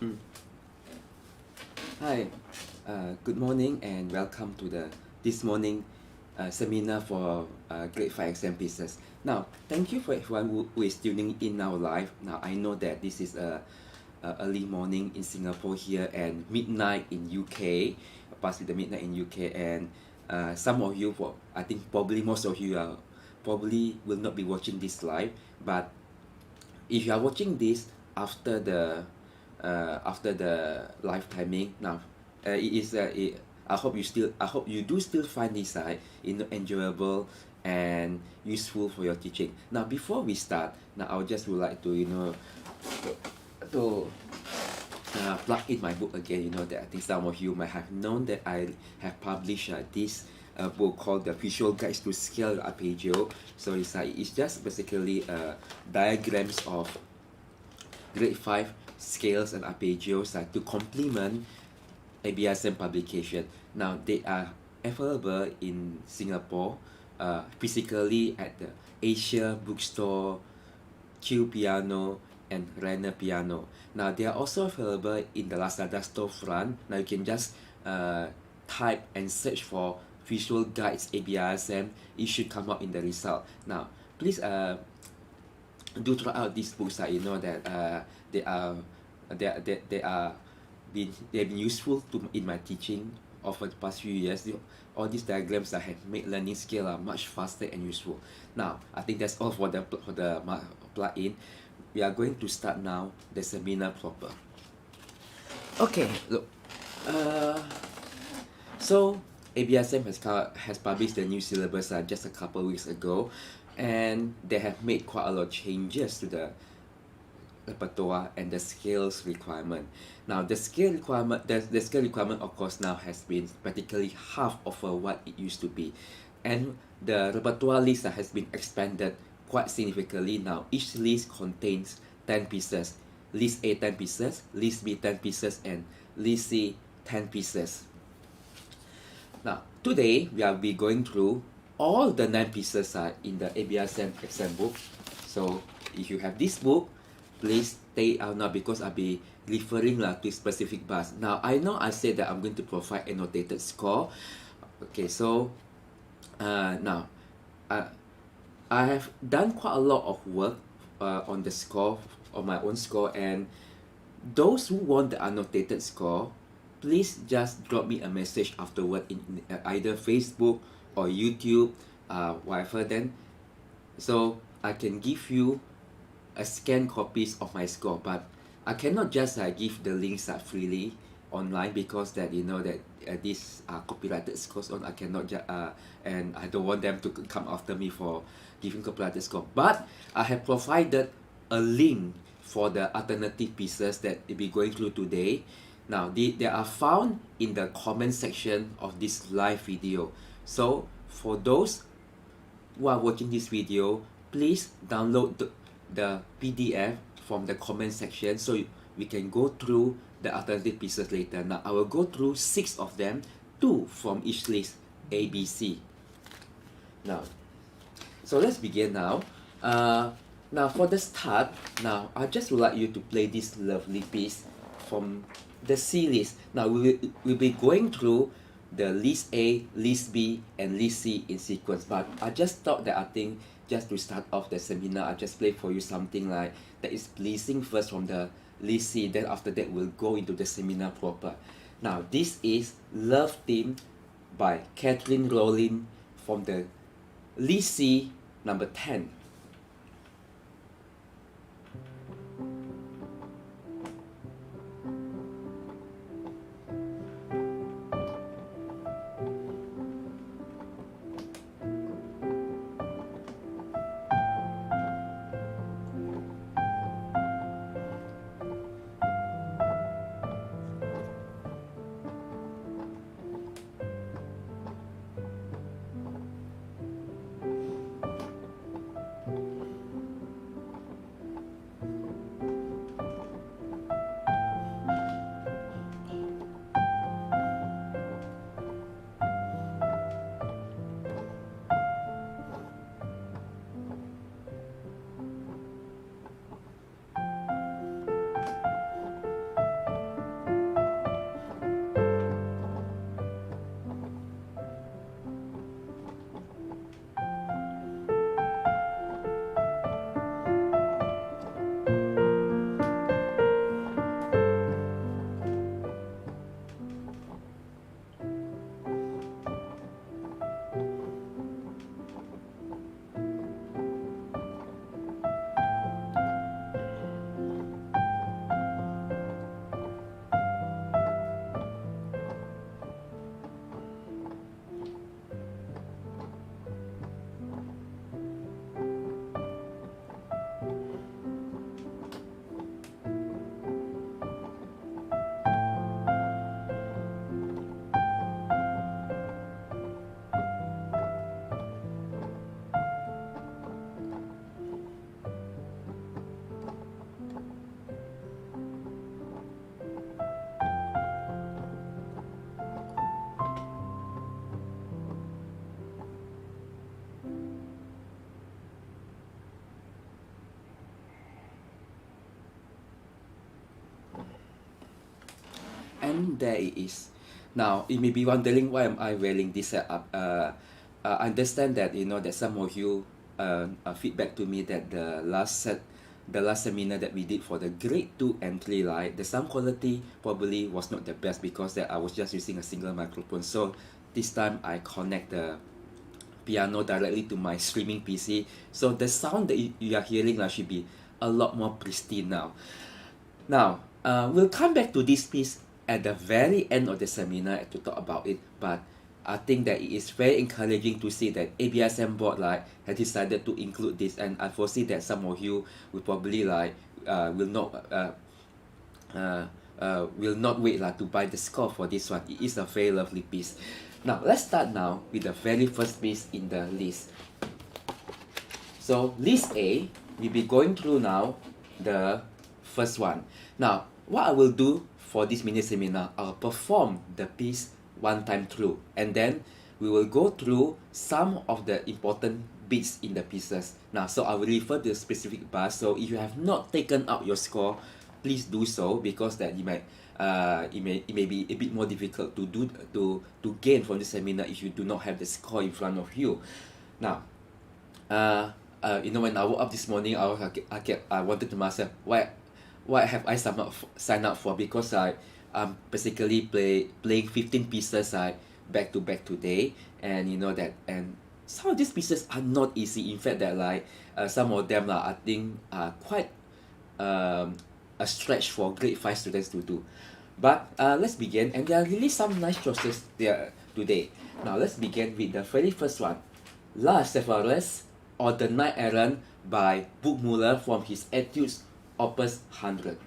Mm. Hi, good morning and welcome to the this morning seminar for grade 5 exam pieces. Now, thank you for everyone who is tuning in now live. Now, I know that this is a early morning in Singapore here and midnight in UK, past the midnight in UK, and some of you, I think probably most of you are probably will not be watching this live, but if you are watching this after the live timing now, it is I hope you do still find this enjoyable and useful for your teaching. Now before we start, now I would just would like to to plug in my book again. You know that I think some of you might have known that I have published this book called The Visual Guides to Scale Arpeggio. So it's just basically diagrams of grade 5 scales and arpeggios to complement ABRSM publication. Now they are available in Singapore physically at the Asia Bookstore, Q Piano, and Renner Piano. Now they are also available in the Lazada storefront. Now you can just type and search for Visual Guides ABRSM. It should come up in the result. Now please do try out these books. You know that they are they've been useful in my teaching over the past few years. All these diagrams that have made learning scale much faster and useful. Now I think that's all for the plug-in. We are going to start now the seminar proper. Okay, look. So ABRSM has published the new syllabus just a couple of weeks ago, and they have made quite a lot of changes to the repertoire and the scales requirement. Now the scale requirement, of course now has been practically half of what it used to be, and the repertoire list has been expanded quite significantly. Now each list contains 10 pieces. List A 10 pieces, list B 10 pieces, and list C 10 pieces. Now today we will be going through all the 9 pieces in the ABRSM exam book. So if you have this book, please stay out now because I'll be referring to specific bars. Now I know I said that I'm going to provide annotated score. Okay, so now I have done quite a lot of work on the score, on my own score, and those who want the annotated score, please just drop me a message afterward in either Facebook or YouTube, whatever, then so I can give you a scanned copies of my score. But I cannot just give the links freely online because that you know that these are copyrighted scores on. I cannot and I don't want them to come after me for giving copyrighted score. But I have provided a link for the alternative pieces that we'll be going through today. Now they are found in the comment section of this live video. So for those who are watching this video, please download the PDF from the comment section so we can go through the alternative pieces later. Now I will go through 6 of them, 2 from each list, A, B, C. Now, so let's begin now. Now for the start, now I just would like you to play this lovely piece from the C list. Now we'll be going through the list A, list B, and list C in sequence. But I just thought that I think just to start off the seminar, I just play for you something like that is pleasing first from the list C. Then after that, we'll go into the seminar proper. Now this is Love Theme by Catherine Rowling from the list C number 10. and there it is. Now you may be wondering why am I railing this set up. I understand that that some of you feedback to me that the last seminar that we did for the grade 2 and 3, like the sound quality probably was not the best because that I was just using a single microphone. So this time I connect the piano directly to my streaming PC, so the sound that you are hearing should be a lot more pristine now. Now we'll come back to this piece at the very end of the seminar to talk about it, but I think that it is very encouraging to see that ABRSM board has decided to include this, and I foresee that some of you will probably will not wait to buy the score for this one. It is a very lovely piece. Now let's start now with the very first piece in the list. So list A, we'll be going through now the first one. Now what I will do for this mini seminar, I'll perform the piece one time through, and then we will go through some of the important bits in the pieces. Now, so I will refer to the specific bars. So if you have not taken out your score, please do so, because that it may be a bit more difficult to gain from the seminar if you do not have the score in front of you. Now, when I woke up this morning, I wanted to myself, what have I signed up for? Because I'm basically playing 15 pieces back to back today, and and some of these pieces are not easy. In fact, that some of them I think are quite a stretch for grade 5 students to do. But let's begin, and there are really some nice choices there today. Now let's begin with the very first one, La Syllabus, or The Night Errant by Buchmuller from his Etudes Opus 100.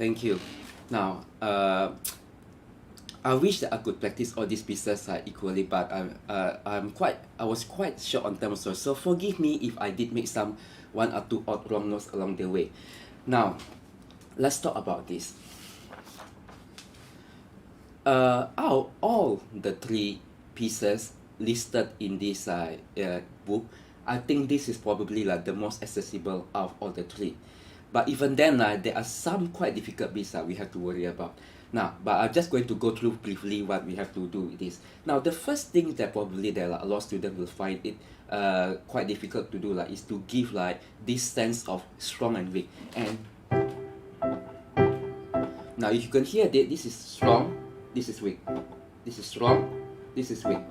Thank you. Now, I wish that I could practice all these pieces equally, but I was quite short on time also. So forgive me if I did make some one or two odd wrong notes along the way. Now, let's talk about this. Out all the 3 pieces listed in this book, I think this is probably the most accessible out of all the 3. But even then, there are some quite difficult bits we have to worry about. Now, but I'm just going to go through briefly what we have to do with this. Now, the first thing that probably a lot of students will find it quite difficult to do is to give this sense of strong and weak. And now, if you can hear that this is strong, this is weak. This is strong, this is weak.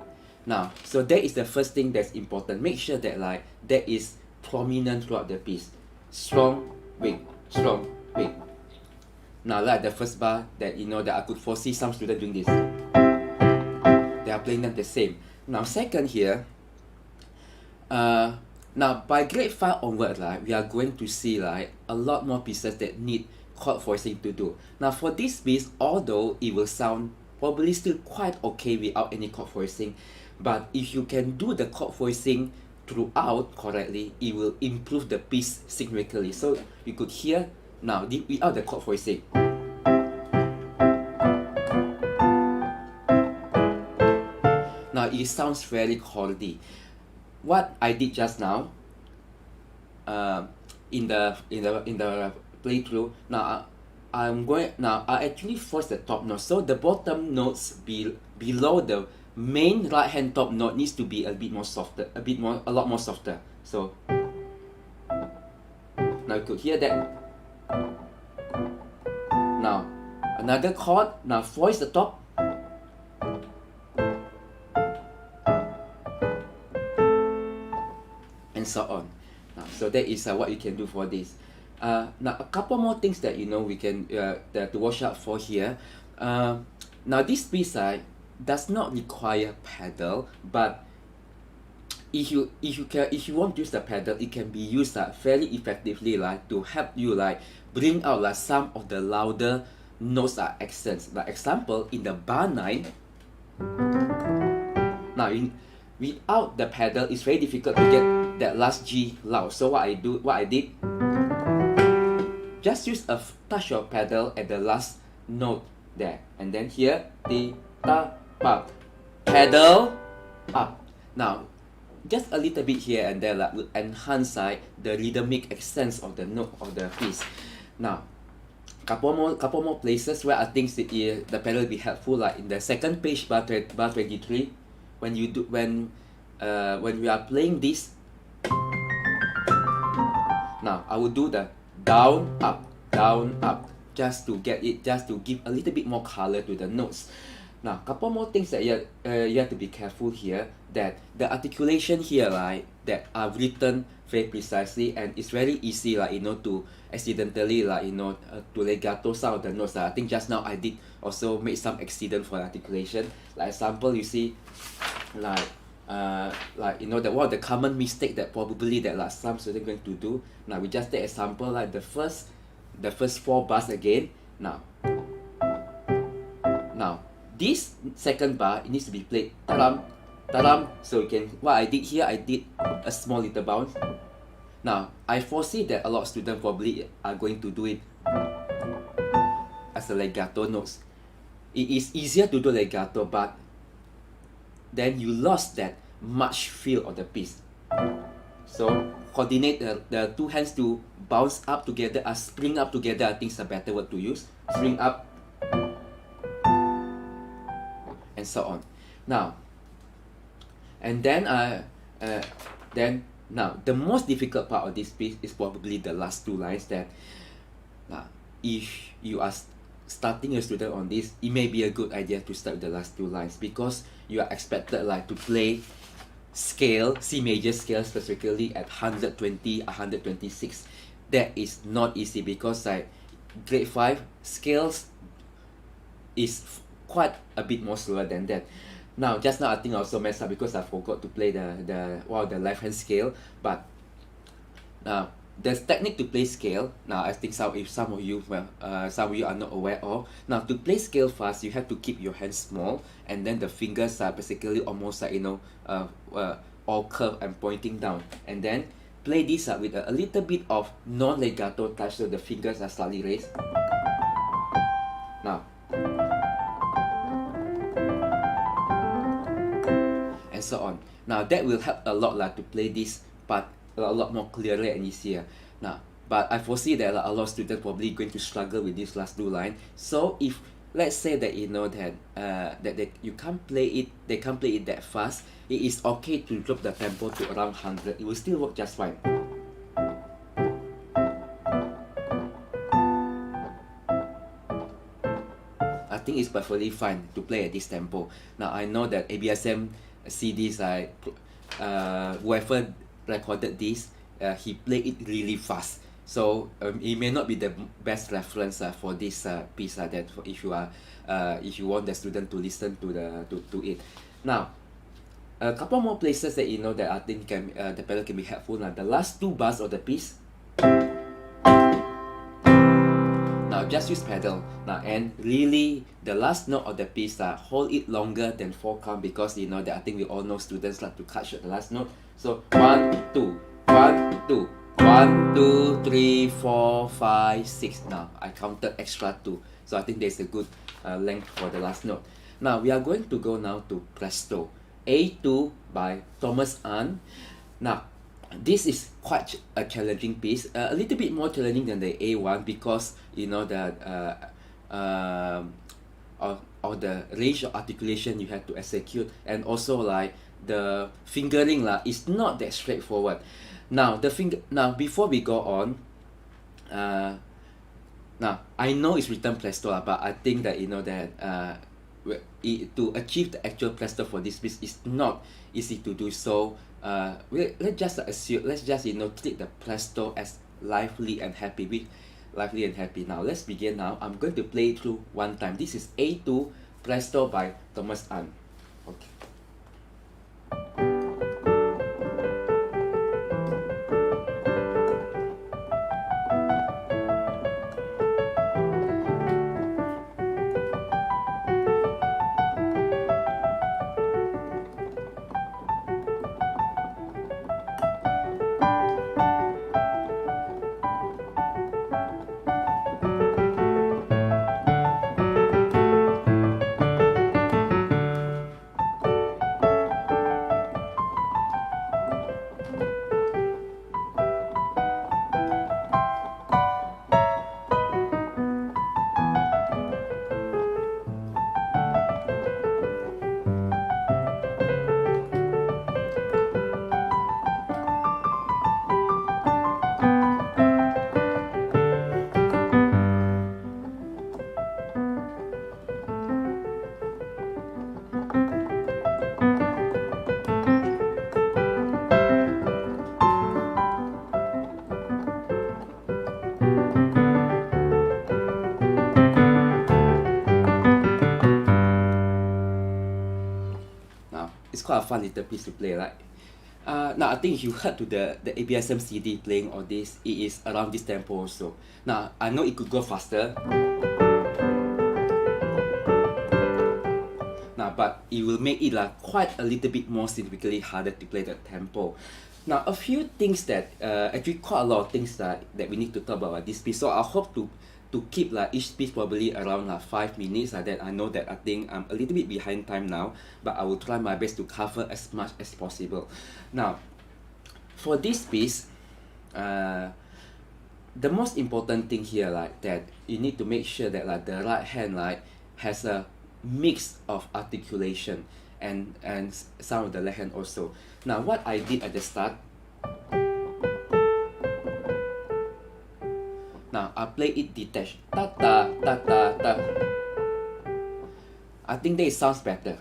Now, so that is the first thing that's important. Make sure that that is prominent throughout the piece. Strong, weak, strong, weak. Now, the first bar that that I could foresee some students doing this. They are playing them the same. Now, second here, now by grade 5 onward, we are going to see a lot more pieces that need chord voicing to do. Now, for this piece, although it will sound probably still quite okay without any chord voicing, but if you can do the chord voicing throughout correctly, it will improve the piece significantly. So you could hear now without the chord voicing. Now it sounds very chordy. What I did just now, in the playthrough, now I actually force the top note, so the bottom notes below the main right hand top note needs to be a bit more softer, a lot more softer. So now you could hear that. Now another chord, now voice the top. And so on. Now, so that is what you can do for this. Now a couple more things that we can to watch out for here. Now this piece does not require pedal, but if you want to use the pedal, it can be used very effectively to help you bring out some of the louder notes accents. Like example, in the bar 9, now without the pedal, it's very difficult to get that last G loud. So what I did, just use a touch of pedal at the last note there, and then here the ta pa, pedal up. Now just a little bit here and there will enhance the rhythmic accents of the note of the piece. Now couple more places where I think the pedal will be helpful, like in the second page, bar 23, when we are playing this. Now I will do the down up, just to give a little bit more color to the notes. Now couple more things that you have to be careful here, that the articulation here that are written very precisely, and it's very easy to accidentally to legato some of the notes. I think just now I did also make some accident for articulation. Like example, you see one of the common mistake that probably that some students going to do. Now we just take example like the first 4 bars again. Now this second bar, it needs to be played taram taram. So you can, what I did here, I did a small little bounce. Now I foresee that a lot of students probably are going to do it as a legato notes. It is easier to do legato, but then you lost that much feel of the piece. So coordinate the two hands to bounce up together, spring up together. I think is a better word to use. Spring up, and so on. Now, and then now the most difficult part of this piece is probably the last 2 lines. That if you are starting a student on this, it may be a good idea to start with the last 2 lines, because you are expected to play scale, C major scale specifically at 120, 126. That is not easy, because grade 5 scales is quite a bit more slower than that. Now just now I think I also messed up because I forgot to play the left hand scale. But now there's technique to play scale. Now I think some of you are not aware of. Now to play scale fast, you have to keep your hands small, and then the fingers are basically almost all curved and pointing down, and then play this with a little bit of non-legato touch, so the fingers are slightly raised. Now and so on. Now that will help a lot to play this part a lot more clearly and easier. Now, but I foresee that a lot of students probably going to struggle with this last 2 lines. So if let's say that that you can't play it, they can't play it that fast, it is okay to drop the tempo to around 100. It will still work just fine. I think it's perfectly fine to play at this tempo. Now I know that ABRSM CDs, whoever recorded this, he played it really fast. So it may not be the best reference for this piece. That if you want the student to listen to it. Now, a couple more places that that I think the pedal can be helpful. Now the last 2 bars of the piece. Now just use pedal now, and really the last note of the piece hold it longer than 4 count, because you know that I think we all know students like to cut short the last note. So 1 2 1 2 1 2 3 4 5 6. Now I counted extra 2, so I think there's a good length for the last note. Now we are going to go now to Presto, A2 by Thomas Ahn. Now this is quite a challenging piece, a little bit more challenging than the A1, because you know that or the range of articulation you have to execute, and also like the fingering is not that straightforward. Now before we go on, now I know it's written Presto, but I think that you know that to achieve the actual Presto for this piece is not easy to do. So let's just assume, let's just treat the Presto as lively and happy. Now let's begin. Now I'm going to play it through one time. This is A2 Presto by Thomas Ahn. Okay. It's quite a fun little piece to play, right? Now I think if you heard to the ABRSM CD playing all this, it is around this tempo also. Now I know it could go faster. Now but it will make it quite a little bit more significantly harder to play the tempo. Now a few things that actually quite a lot of things that we need to talk about this piece. So I hope to keep each piece probably around 5 minutes. That I know that I think I'm a little bit behind time now, but I will try my best to cover as much as possible. Now for this piece, the most important thing here that you need to make sure that the right hand has a mix of articulation and some of the left hand also. Now what I did at the start, now I play it detached. Ta ta ta ta ta. I think that it sounds better.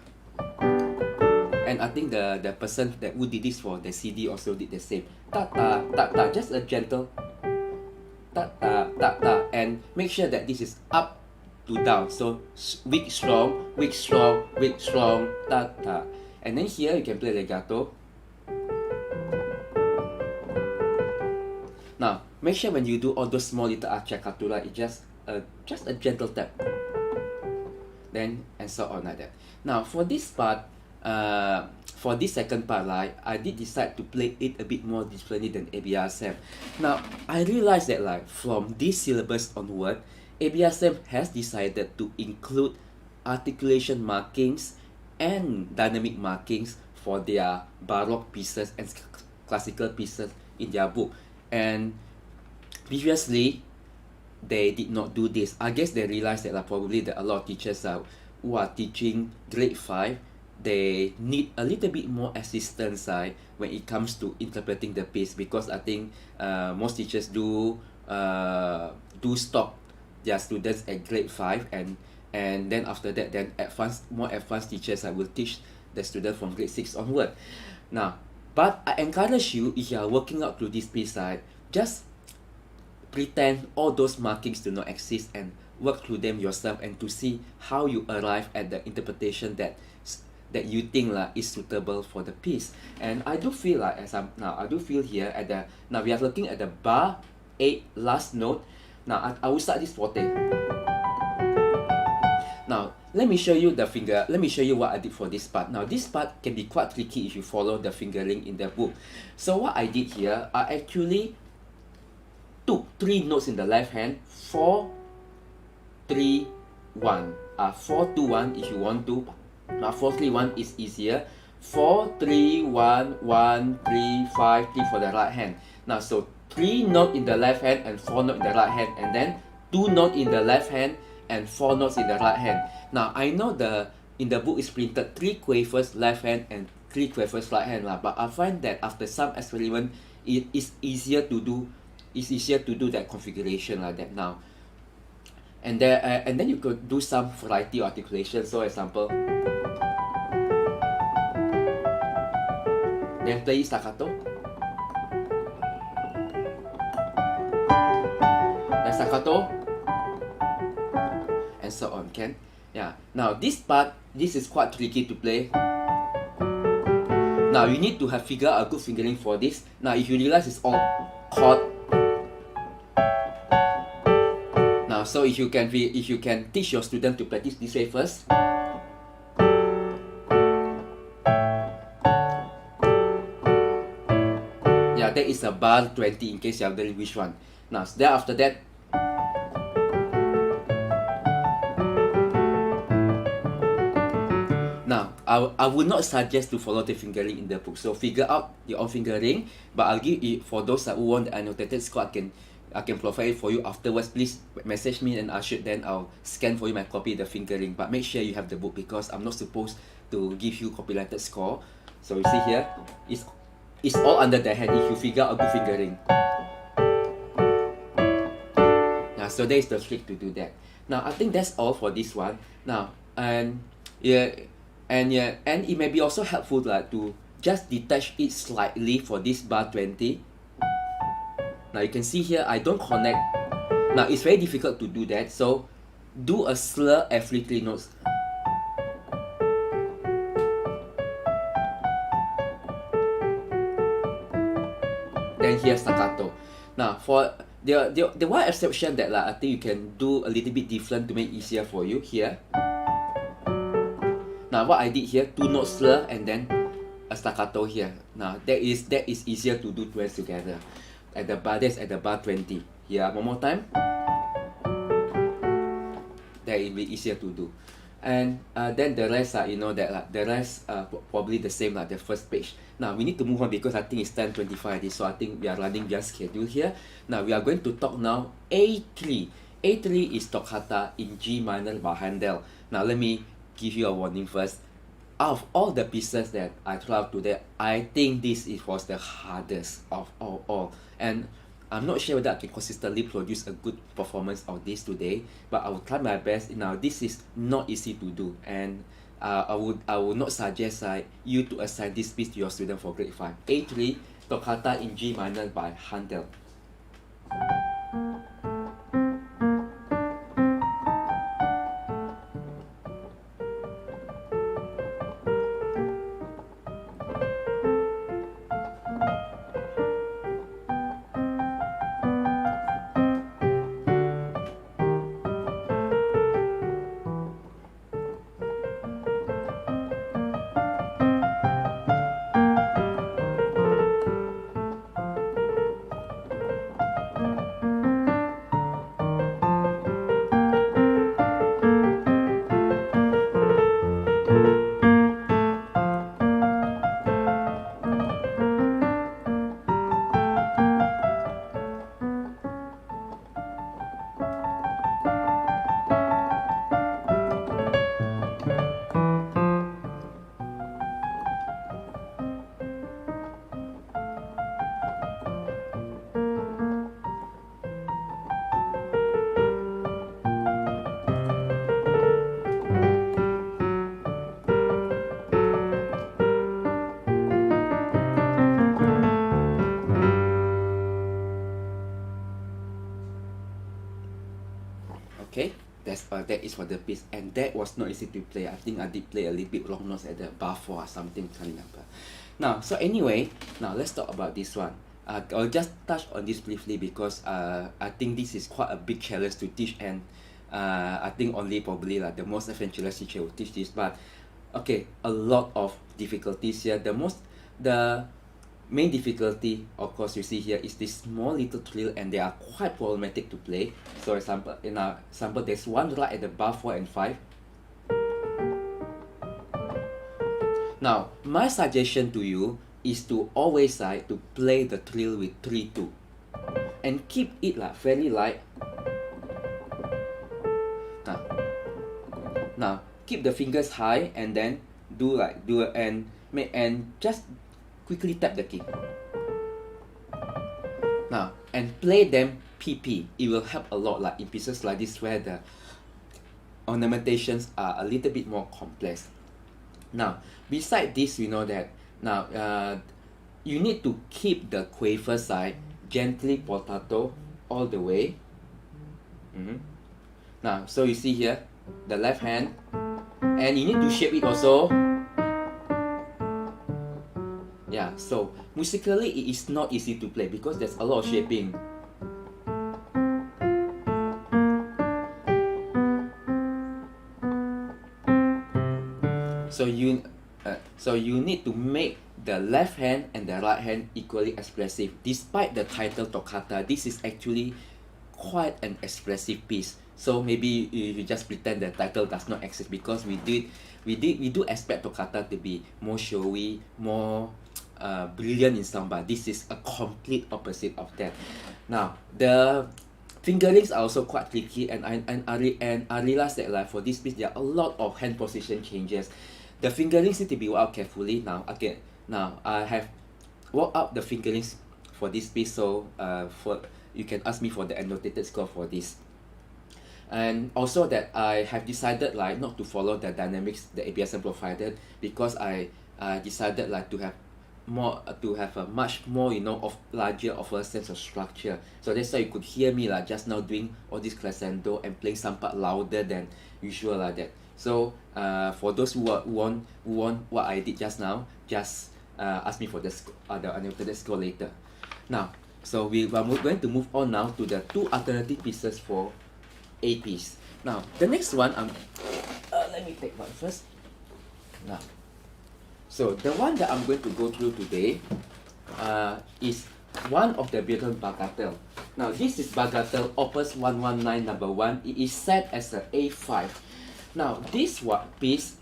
And I think the person that who did this for the CD also did the same. Ta ta ta ta. Just a gentle ta ta ta ta. And make sure that this is up to down. So weak strong, weak strong, weak strong, ta ta. And then here you can play legato. Now make sure when you do all those small little acciaccatura, it's just a gentle tap. Then and so on like that. Now for this part, for this second part, I did decide to play it a bit more differently than ABRSM. Now I realized that from this syllabus onward, ABRSM has decided to include articulation markings and dynamic markings for their Baroque pieces and classical pieces in their book. And previously, they did not do this. I guess they realized that probably that a lot of teachers who are teaching grade 5, they need a little bit more assistance when it comes to interpreting the piece, because I think most teachers do stop their students at grade 5, and then after that, then more advanced teachers will teach the student from grade 6 onward. Now, but I encourage you, if you are working out through this piece, just pretend all those markings do not exist and work through them yourself, and to see how you arrive at the interpretation that you think is suitable for the piece. And I do feel I do feel here now we are looking at the bar 8 last note. Now I will start this forte. let me show you what I did for this part. Now this part can be quite tricky if you follow the fingering in the book. So what I did here, I actually took 3 notes in the left hand, 4, 3, 1. 4, 2, 1 if you want to. 4, 3, 1 is easier. 4, 3, 1, 1, 3, 5, 3 for the right hand. Now so 3 notes in the left hand and 4 notes in the right hand, and then 2 notes in the left hand and 4 notes in the right hand. Now I know in the book is printed 3 quavers left hand and 3 quavers right hand, but I find that after some experiment it is easier to do that configuration like that now. And then you could do some variety articulation. So example, then play staccato, then staccato, and so on. Can now this is quite tricky to play. Now you need to figure out a good fingering for this. Now if you realize it's all chord, now so if you can teach your student to practice this way first. That is a bar 20 in case you are wondering which one. Now then after that, now I would not suggest to follow the fingering in the book. So figure out your own fingering. But I'll give it for those who want the annotated score. I can provide it for you afterwards. Please message me and I'll scan for you my copy of the fingering. But make sure you have the book because I'm not supposed to give you copyrighted score. So you see here, it's all under the hand if you figure out a good fingering. So that is the trick to do that. Now I think that's all for this one. Now and it may be also helpful to just detach it slightly for this bar 20. Now you can see here I don't connect. Now it's very difficult to do that, so do a slur every 3 notes. Then here's staccato. Now for the one exception that I think you can do a little bit different to make it easier for you here. Now what I did here, 2 notes slur and then a staccato here. Now that is easier to do 2 hands together. That's at the bar 20. Here one more time. That will be easier to do. And then the rest the rest probably the same like the first page. Now we need to move on because I think it's 10:25, so I think we are running beyond schedule here. Now we are going to talk now A3. A3 is toccata in G minor by Handel. Now let me give you a warning first. Out of all the pieces that I tried today, I think was the hardest of all. And I'm not sure whether I can consistently produce a good performance of this today, but I will try my best. Now this is not easy to do, and I would not suggest you to assign this piece to your student for grade 5. A3, toccata in G minor by Handel. Okay, that is for the piece, and that was not easy to play. I think I did play a little bit wrong notes at the bar 4 or something. Now, so anyway, now let's talk about this one. I'll just touch on this briefly because I think this is quite a big challenge to teach, and I think only probably like the most adventurous teacher will teach this, but okay, a lot of difficulties here. The main difficulty, of course, you see here is this small little trill, and they are quite problematic to play. So example, in our example, there's one right at the bar 4 and 5. Now, my suggestion to you is to always to play the trill with 3-2 and keep it very light. Now keep the fingers high and then and just quickly tap the key. Now and play them PP. It will help a lot, like in pieces like this where the ornamentations are a little bit more complex. Now beside this, we know that now you need to keep the quaver side gently portato all the way. Now so you see here the left hand, and you need to shape it also. Yeah, so musically it is not easy to play because there's a lot of shaping. So you need to make the left hand and the right hand equally expressive. Despite the title Toccata, this is actually quite an expressive piece. So maybe you just pretend the title does not exist, because we do expect Toccata to be more showy, more brilliant in sound, but this is a complete opposite of that. Now the fingerings are also quite tricky, and I realized that like for this piece there are a lot of hand position changes. The fingerings need to be worked out carefully. Now I have worked out the fingerings for this piece, so you can ask me for the annotated score for this. And also that I have decided like not to follow the dynamics the ABRSM provided, because I decided like to have a much more of larger of a sense of structure. So that's why you could hear me like just now doing all this crescendo and playing some part louder than usual like that. So for those who want what I did just now, just ask me for the annotated score later. Now so we are going to move on now to the two alternative pieces for A piece. Now the next one, let me take one first. Now so the one that I'm going to go through today is one of the Beethoven Bagatelle. Now this is Bagatelle Opus 119 number 1. It is set as a A5. Now this piece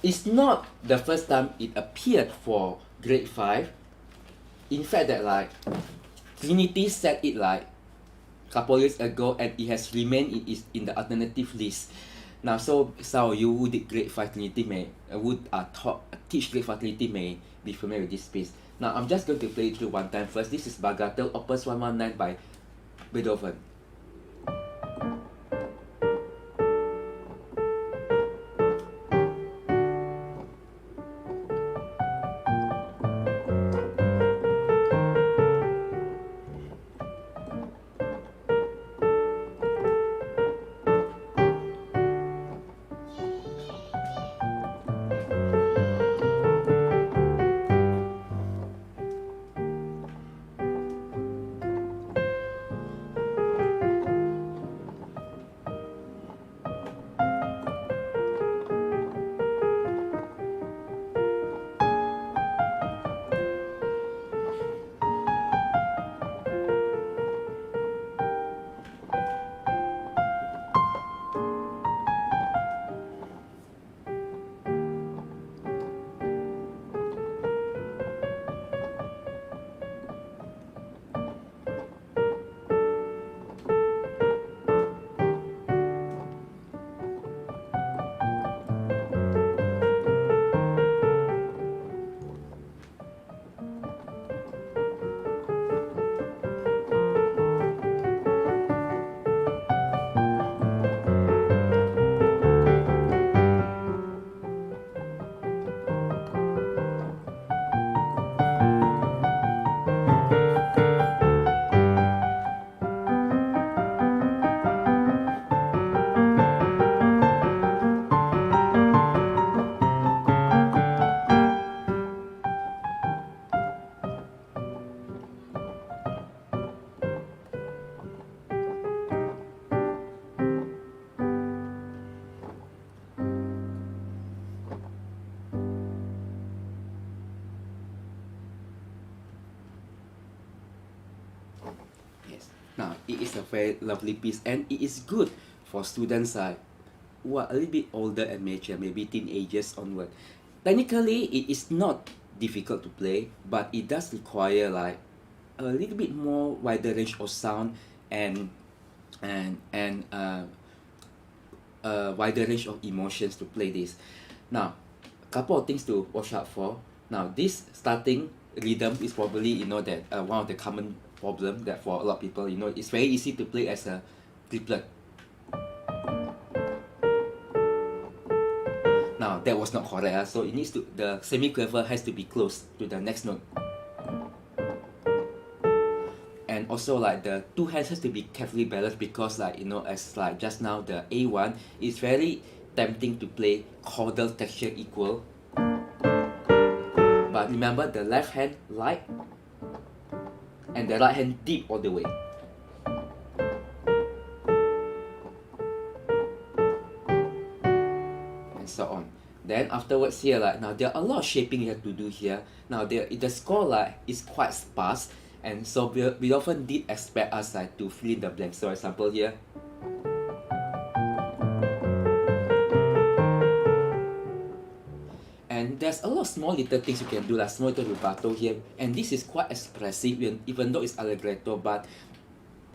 is not the first time it appeared for grade 5. In fact that like Trinity set it like couple years ago, and it has remained in the alternative list. Now so you who did grade 5 Trinity teach grade 5 Trinity may be familiar with this piece. Now I'm just going to play it through one time first. This is Bagatelle Opus 119 by Beethoven. Yes. Now it is a very lovely piece, and it is good for students who are a little bit older and mature, maybe teenagers onward. Technically, it is not difficult to play, but it does require like a little bit more wider range of sound and and a wider range of emotions to play this. Now, a couple of things to watch out for. Now, this starting rhythm is probably that one of the common problem that for a lot of people, it's very easy to play as a triplet. Now that was not correct, so the semiquaver has to be close to the next note. And also like the two hands has to be carefully balanced, because as like just now the A1 is very tempting to play chordal texture equal. But remember, the left hand light and the right hand deep all the way. And so on. Then afterwards here, now there are a lot of shaping you have to do here. Now the score is quite sparse, and so we often did expect us to fill in the blanks. So example here. And there's a lot of small little things you can do, like small little rubato here, and this is quite expressive even though it's allegretto, but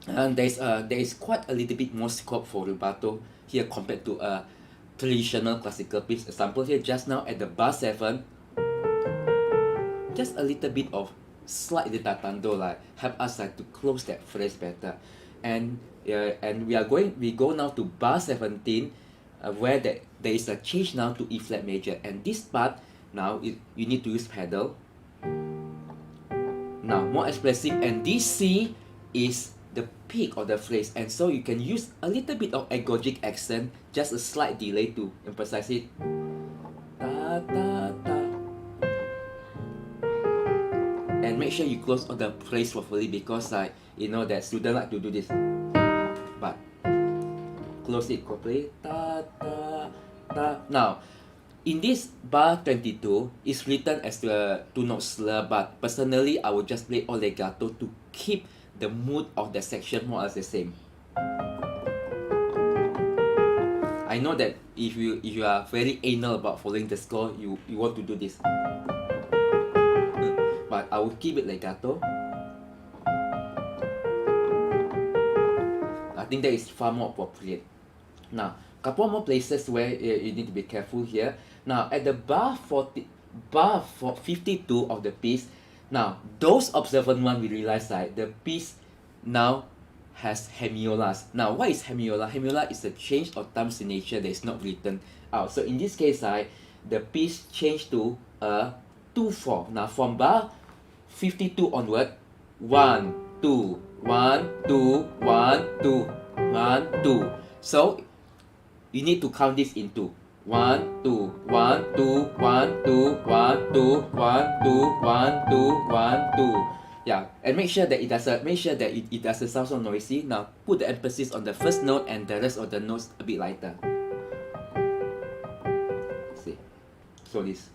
there is quite a little bit more scope for rubato here compared to a traditional classical piece. Example here, just now at the bar 7, just a little bit of slight ditatando help us to close that phrase better. And we go now to bar 17, where there is a change now to E flat major, and this part now you need to use pedal. Now more expressive, and this C is the peak of the phrase, and so you can use a little bit of agogic accent, just a slight delay to emphasize it. Ta, ta, ta. And make sure you close all the phrase properly, because that students like to do this, but close it properly. Ta, ta, ta. Now in this bar 22, it's written as a two-note slur, but personally I would just play all legato to keep the mood of the section more or less the same. I know that if you are very anal about following the score, you want to do this, but I will keep it legato. I think that is far more appropriate. Now, couple more places where you need to be careful here. Now, at the bar 52 of the piece, now those observant one, we realize that the piece now has hemiolas. Now, what is hemiola? Hemiola is a change of time signature that is not written out. So in this case, the piece changed to a 2/4. Now from bar 52 onward, 1 2 1 2 1 2 1 2. So you need to count this into 1 2 1 2 1 2 1 2 1 2 1 2 1 2. Yeah, and make sure that it doesn't sound so noisy. Now put the emphasis on the first note and the rest of the notes a bit lighter. See, so this.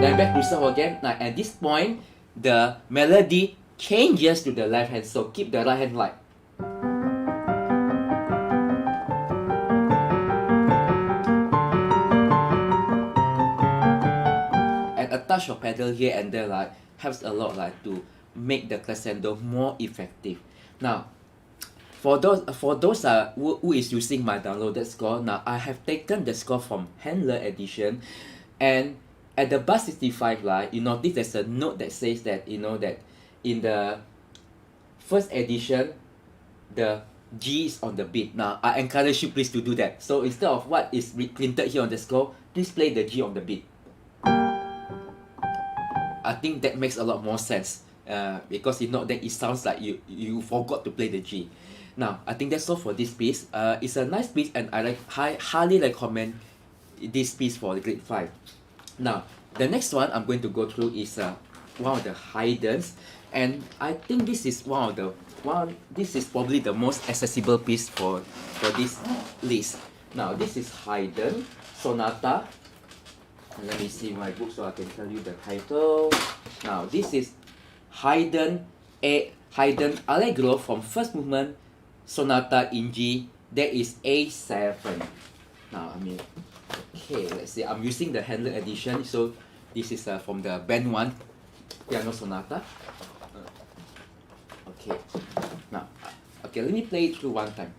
Then back to song again. Now at this point, the melody changes to the left hand, so keep the right hand light. And a touch of pedal here and there helps a lot to make the crescendo more effective. Now, for those who is using my downloaded score, now I have taken the score from Handler edition, and at the bar 65, you notice there's a note that says that that in the first edition, the G is on the beat. Now, I encourage you please to do that. So instead of what is printed here on the score, please play the G on the beat. I think that makes a lot more sense, because then it sounds like you forgot to play the G. Now, I think that's all for this piece. It's a nice piece, and I highly recommend this piece for the grade 5. Now, the next one I'm going to go through is one of the Haydns, and I think this is this is probably the most accessible piece for this list. Now, this is Haydn Sonata Let me see my book so I can tell you the title. Now this is Haydn Allegro from first movement Sonata in G. That is A7. Now okay, let's see. I'm using the Handler edition, so this is from the Band 1 Piano Sonata. Okay, now let me play it through one time.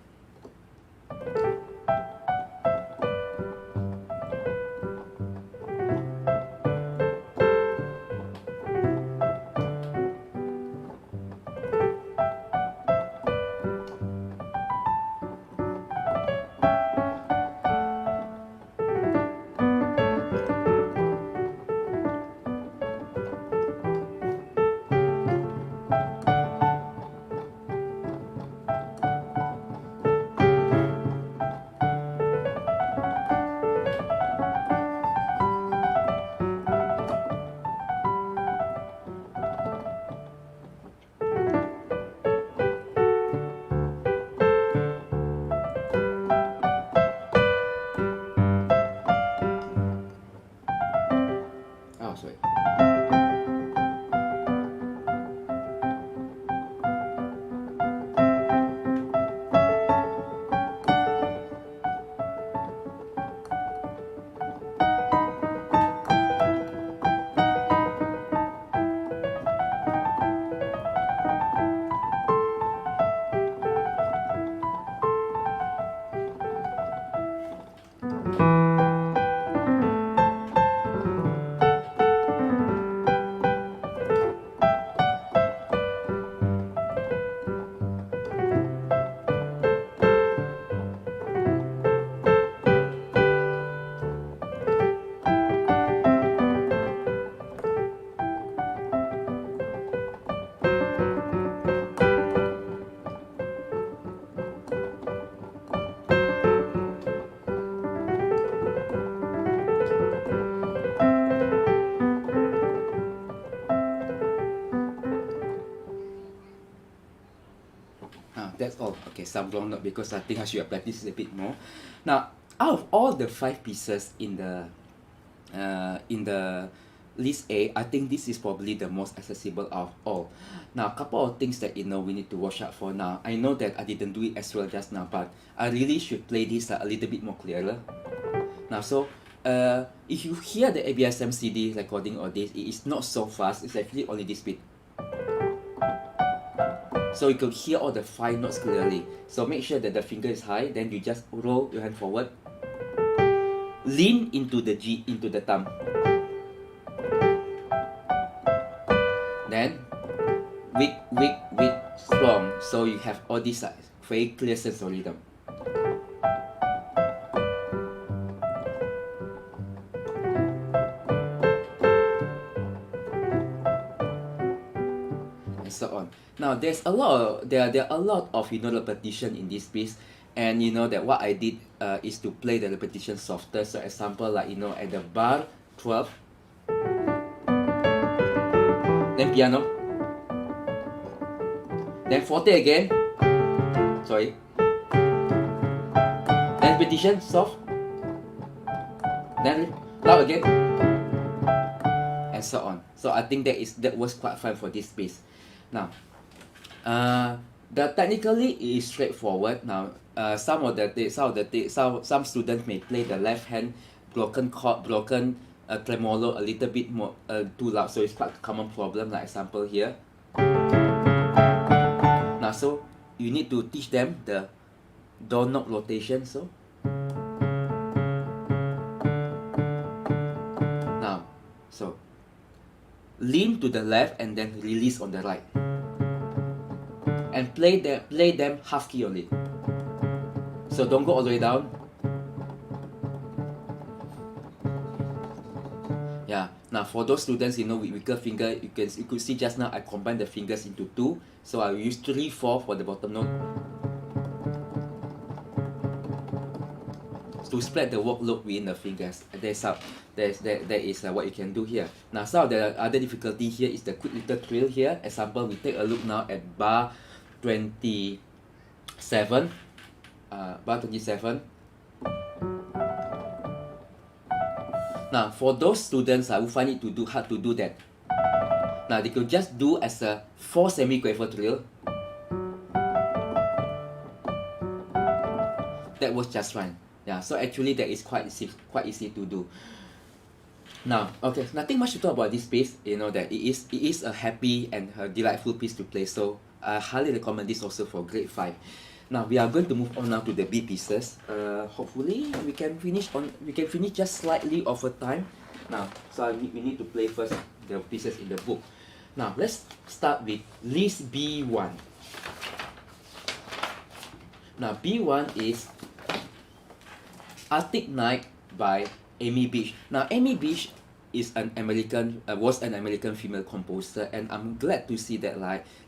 Oh, sorry. That's all. Okay, some wrong note because I think I should have practiced a bit more. Now, out of all the 5 pieces in the list A, I think this is probably the most accessible of all. Now, a couple of things that we need to watch out for. Now, I know that I didn't do it as well just now, but I really should play this a little bit more clearer. Now, so if you hear the ABRSM CD recording or this, it is not so fast. It's actually only this bit. So you could hear all the 5 notes clearly. So make sure that the finger is high, then you just roll your hand forward. Lean into the G, into the thumb. Then, weak, weak, weak, strong. So you have all these very clear sense of rhythm. So on. Now there are a lot of repetition in this piece, and that what I did is to play the repetition softer. So example like at the bar 12, then piano, then forte again, sorry, then repetition soft, then loud again, and so on. So I think that was quite fun for this piece. Now, technically it is straightforward. Now, some students may play the left hand broken chord, broken tremolo a little bit more too loud, so it's quite a common problem. Like example here. Now, so you need to teach them the doorknob rotation. So now, so lean to the left and then release on the right, and play them half key only. So don't go all the way down. Yeah. Now for those students with weaker finger, you could see just now I combine the fingers into 2. So I will use 3, 4 for the bottom note to spread the workload within the fingers. That is what you can do here. Now some of the other difficulty here is the quick little trill here. Example, we take a look now at bar 27. Now, for those students who find it hard to do that, now they could just do as a 4 semi-quaver trill. That was just fine. Yeah, so actually that is quite easy to do. Now, okay, nothing much to talk about this piece. You know that it is a happy and a delightful piece to play. So I highly recommend this also for grade 5. Now we are going to move on now to the B pieces. Hopefully we can finish just slightly over time. Now, so we need to play first the pieces in the book. Now let's start with list B1. Now B1 is Arctic Night by Amy Beach. Now Amy Beach is was an American female composer, and I'm glad to see that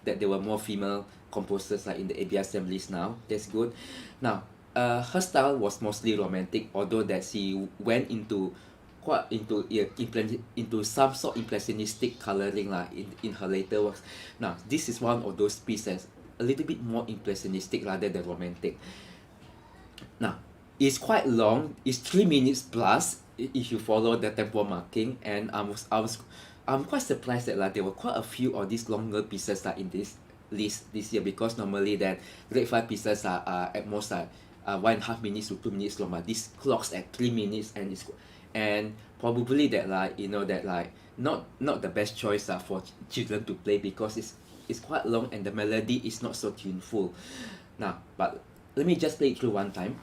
that there were more female composers in the ABRSM list now. That's good. Now, her style was mostly romantic, although that she went into some sort impressionistic coloring in her later works. Now, this is one of those pieces a little bit more impressionistic rather than romantic. Now, it's quite long. It's 3 minutes plus if you follow the tempo marking, and I'm quite surprised that there were quite a few of these longer pieces in this list this year, because normally that grade 5 pieces are at most 1.5 minutes to 2 minutes long. But this clocks at 3 minutes, and probably that not the best choice for children to play, because it's quite long and the melody is not so tuneful. Now, but let me just play it through one time.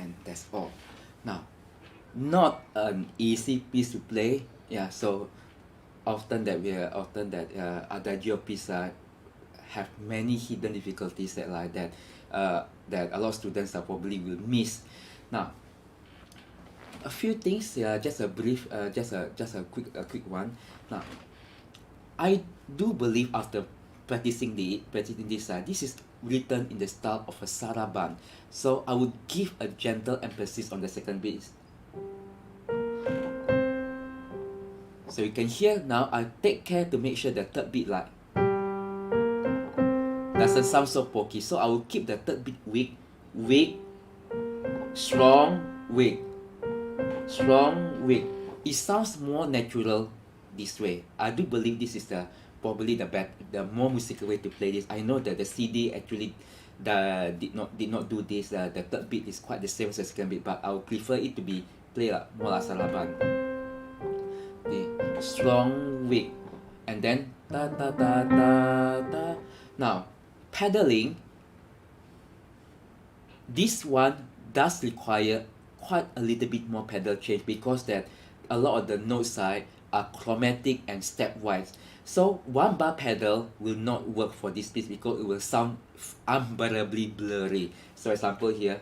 And that's all. Now, not an easy piece to play. Yeah, so often that adagio piece have many hidden difficulties that a lot of students probably will miss. Now, a few things. Just a brief, just a quick one. Now, I do believe after practicing this, this is written in the style of a saraband. So I would give a gentle emphasis on the second beat. So you can hear now, I take care to make sure the third beat doesn't sound so pokey. So I will keep the third beat weak, weak, strong, weak, strong, weak. It sounds more natural this way. I do believe this is the probably the more musical way to play this. I know that the CD actually did not do this. The third beat is quite the same as the second beat, but I would prefer it to be played like more like saraban. The strong, weak, and then ta ta ta ta ta. Now, pedaling. This one does require quite a little bit more pedal change because that a lot of the notes are chromatic and stepwise. So one bar pedal will not work for this piece because it will sound unbearably blurry. So example here,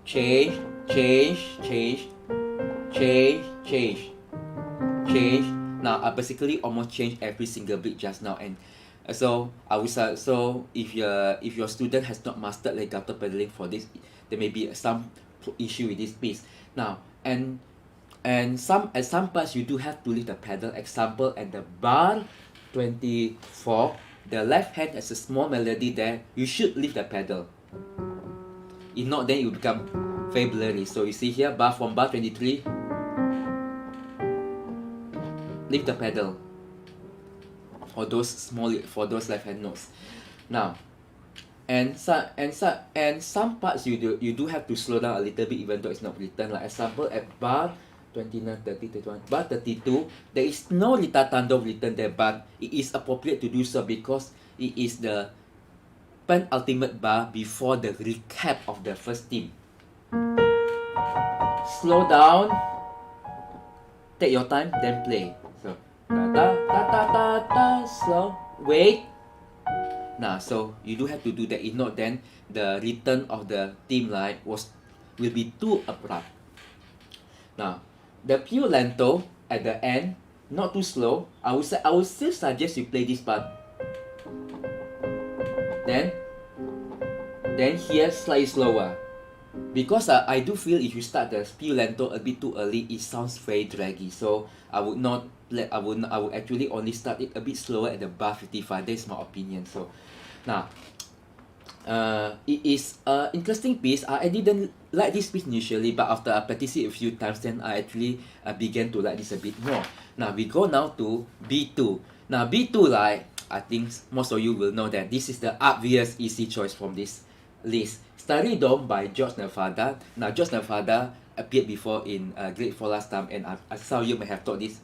change, change, change, change, change, change. Now I basically almost changed every single beat just now, and so I would say, so if your student has not mastered legato pedaling for this, there may be some issue with this piece. Now at some parts you do have to leave the pedal. Example at the bar 24, the left hand has a small melody there. You should leave the pedal. If not, then it will become very blurry. So you see here, from bar 23, leave the pedal for those left hand notes. Now, and some parts you do have to slow down a little bit even though it's not written. Like example at bar 29, 30, 31, bar 32, there is no ritatando written there, but it is appropriate to do so because it is the penultimate bar before the recap of the first theme. Slow down, take your time, then play. So ta ta ta ta ta ta, slow, wait. Now, so you do have to do that. If not, then the return of the theme line will be too abrupt. Now, the più lento at the end, not too slow. I would still suggest you play this part. Then here slightly slower, because I do feel if you start the più lento a bit too early, it sounds very draggy. So I would actually only start it a bit slower at the bar 55. That's my opinion. So now, it is an interesting piece. I didn't like this piece initially, but after I practiced it a few times, then I actually began to like this a bit more. Now we go now to B2. Now B2, like I think most of you will know that this is the obvious easy choice from this list. Starry Dome by George Nevada. Now George Nevada appeared before in Grade 4 last time, and some of you may have taught this.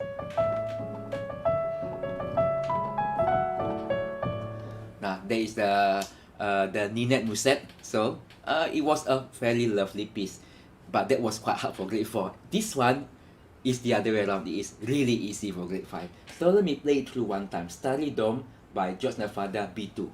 Now there is the Ninette Musette. So it was a very lovely piece, but that was quite hard for Grade 4. This one is the other way around. It is really easy for Grade 5. So let me play it through one time. Starry Dome by George Nevada, B2.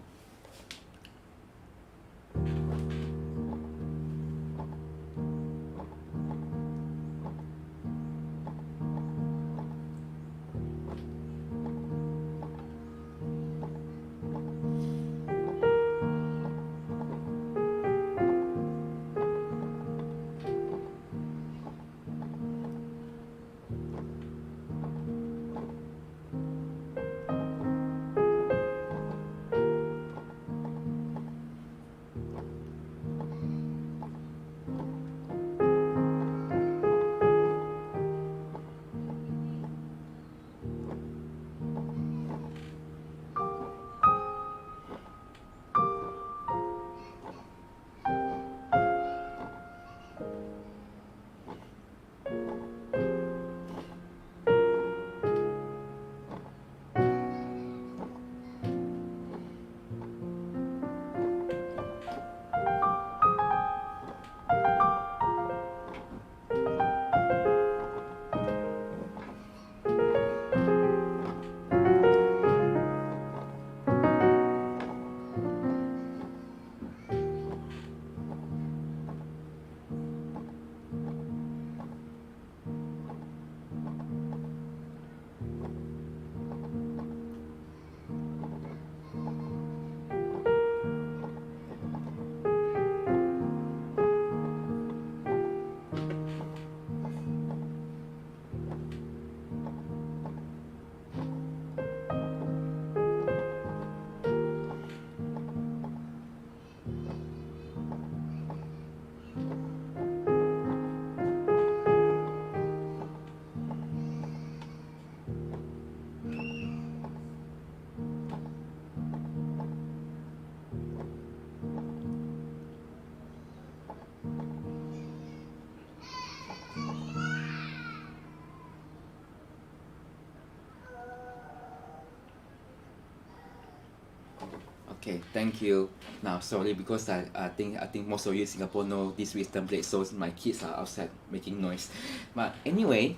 Okay, thank you. Now, sorry, because I think most of you in Singapore know this wisdom blade, so my kids are outside making noise. But anyway,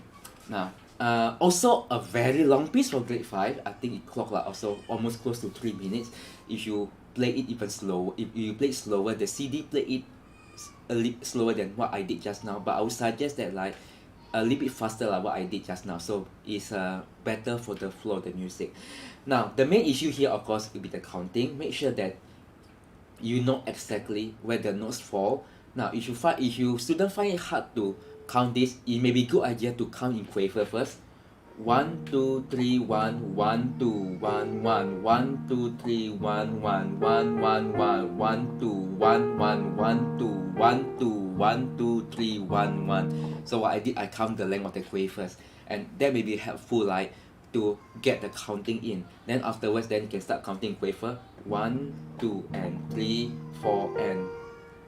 now, also a very long piece for grade 5. I think it clocked like also almost close to 3 minutes. If you play it even slow, if you play it slower, the CD play it a little slower than what I did just now. But I would suggest that like a little bit faster like what I did just now, so it's better for the flow of the music. Now the main issue here of course will be the counting. Make sure that you know exactly where the notes fall. Now if you student find it hard to count this, it may be good idea to count in quaver first. 1 2 3 1 1 2 1 1 1 2 3 1 1 1 1 1 1 2 1 1 1 2 1 2 1 2 3 1 1. So what I did, I count the length of the quavers, and that may be helpful like to get the counting in. Then afterwards, then you can start counting quaver 1 2 and 3 4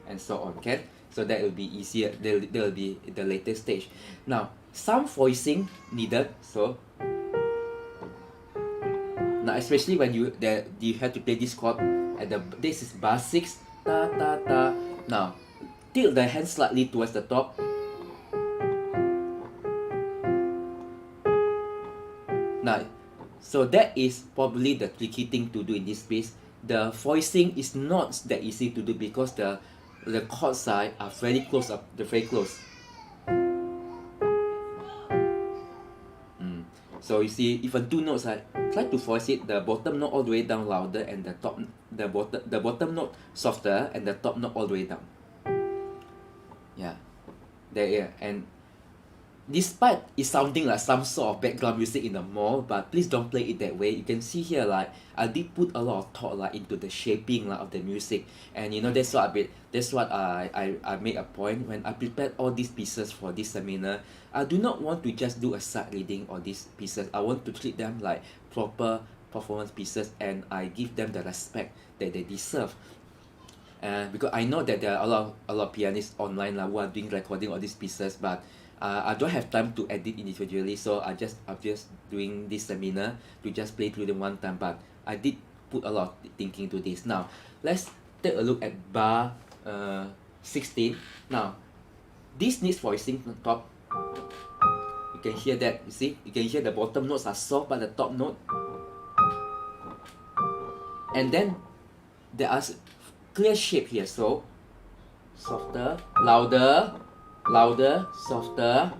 and so on. Okay, so that will be easier. That will be the latest stage. Now some voicing needed, so now especially when you have to play this chord at this is bar 6, ta ta ta. Now tilt the hand slightly towards the top. Now so that is probably the tricky thing to do in this piece. The voicing is not that easy to do because the chord side are very close up, they're very close. So you see, even two notes, I try to voice it, the bottom note all the way down louder and the bottom note softer and the top note all the way down. Yeah, there, yeah. And despite it sounding like some sort of background music in the mall, but please don't play it that way. You can see here like I did put a lot of thought like into the shaping like, of the music, and you know that's what I made a point when I prepared all these pieces for this seminar. I do not want to just do a sight reading of these pieces. I want to treat them like proper performance pieces, and I give them the respect that they deserve. Because I know that there are a lot of pianists online who are doing recording all these pieces, but I don't have time to edit individually, so I'm just doing this seminar to just play through them one time. But I did put a lot of thinking to this. Now let's take a look at bar 16. Now this needs voicing on top. You can hear that. You see, you can hear the bottom notes are soft, but the top note, and then there are clear shape here. So softer, louder, louder, softer,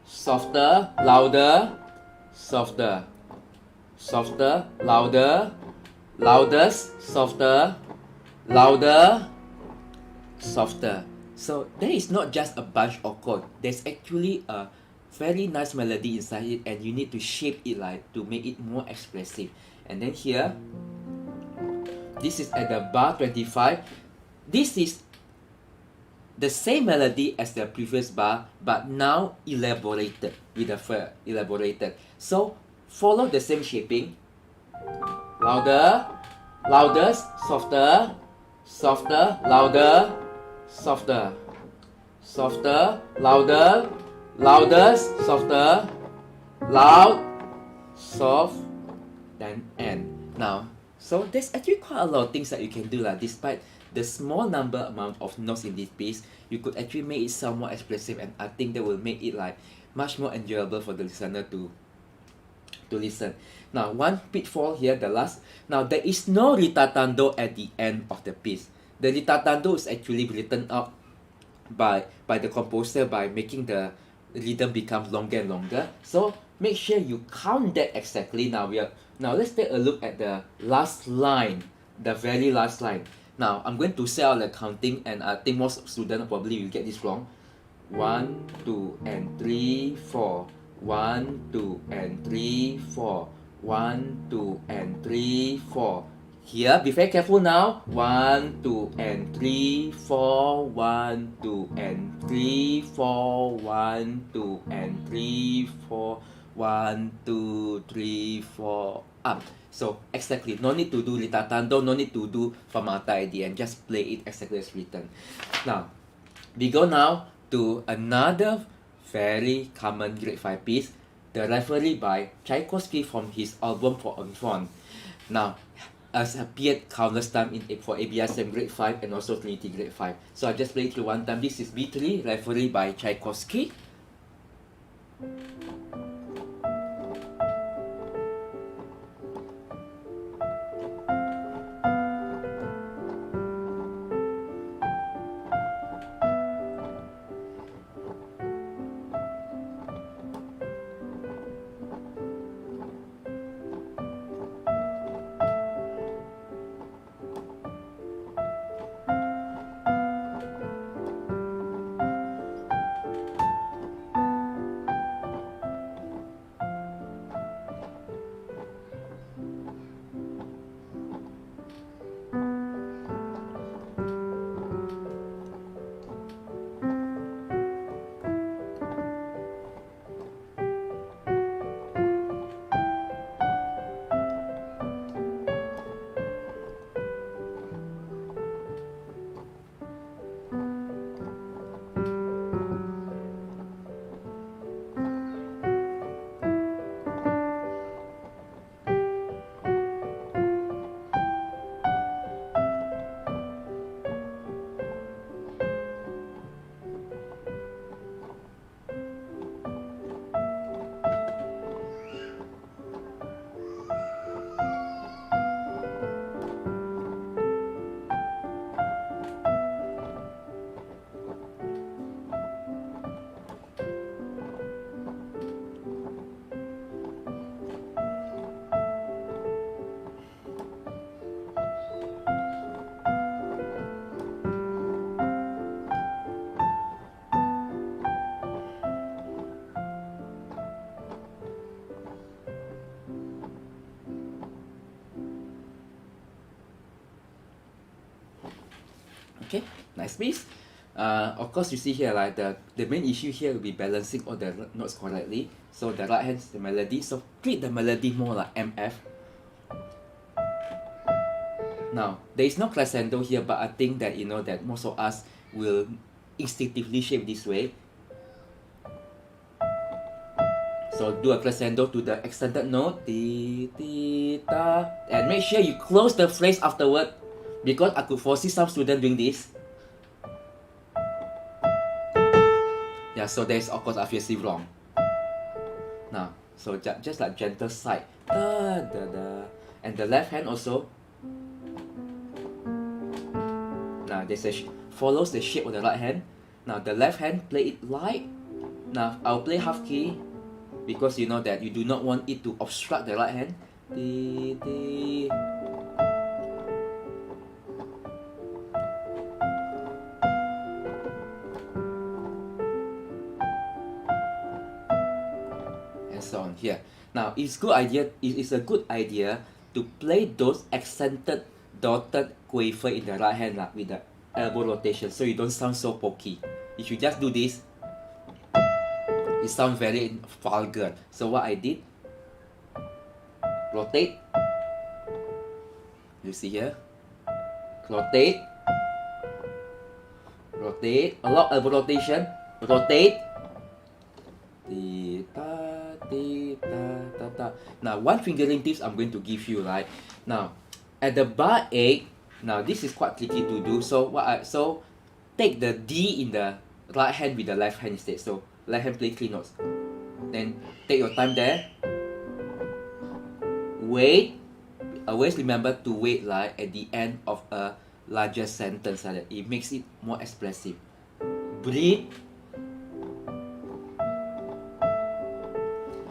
softer, louder, softer, softer, louder, loudest, softer, louder, softer. So there is not just a bunch of chords. There's actually a very nice melody inside it, and you need to shape it like to make it more expressive. And then here, this is at the bar 25. This is the same melody as the previous bar, but now elaborated with the elaborated. So follow the same shaping. Louder, loudest, softer, softer, louder, softer, softer, louder, loudest, softer, loud, soft, then end. Now, so there's actually quite a lot of things that you can do despite the small amount of notes in this piece. You could actually make it somewhat expressive, and I think that will make it much more enjoyable for the listener to listen. Now one pitfall here, the last. Now there is no ritatando at the end of the piece. The ritatando is actually written out by the composer by making the rhythm become longer and longer. So make sure you count that exactly. Now let's take a look at the last line, the very last line. Now I'm going to say out the counting, and I think most students probably will get this wrong. 1 2 and 3 4. 1 2 and 3 4. 1 2 and 3 4. Here, be very careful now. 1 2 and 3 4. 1 2 and 3 4. 1 2 and 3 4. 1 2 3 4. Up. So exactly, no need to do ritatando, no need to do fermata at the end. Just play it exactly as written. Now, we go now to another very common grade 5 piece, the Reverie by Tchaikovsky from his album for Enfant. Now, has appeared countless times for ABRSM grade 5 and also Trinity grade 5. So I just play it through one time. This is B3, Reverie by Tchaikovsky. Okay, nice piece. Of course, you see here, like the main issue here will be balancing all the notes correctly. So the right hand is the melody. So treat the melody more like MF. Now, there is no crescendo here, but I think that you know that most of us will instinctively shape this way. So do a crescendo to the extended note, ti, ti, ta, and make sure you close the phrase afterward, because I could foresee some students doing this. Yeah, so that's of course obviously wrong. Now, so just like gentle side, da, da, da, and the left hand also. Now this follows the shape of the right hand. Now the left hand, play it light. Now I'll play half key, because you know that you do not want it to obstruct the right hand. Di, di. And so on here. Now it's a good idea to play those accented dotted quaver in the right hand with the elbow rotation, so you don't sound so pokey. If you just do this, it sounds very vulgar. So what I did, rotate. You see here, rotate, rotate, a lot of rotation, rotate. Now one fingering tips I'm going to give you, right? Now at the bar 8, now this is quite tricky to do. So take the D in the right hand with the left hand instead. So left hand play 3 notes. Then take your time there. Wait. Always remember to wait like at the end of a larger sentence like that. It makes it more expressive. Breathe.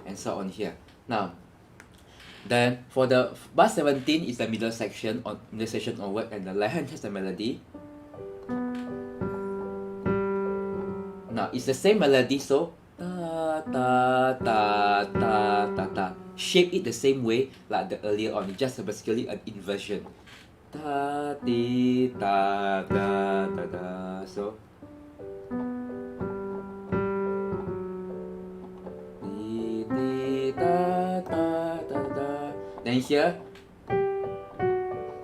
And so on here. Now, then for the bar 17 is the middle section onward, and the left hand has the melody. Now it's the same melody, so ta ta ta ta ta ta. Shape it the same way like the earlier on. It's just basically an inversion. Ta ti ta da da da. So ti ti ta ta ta da. Then here.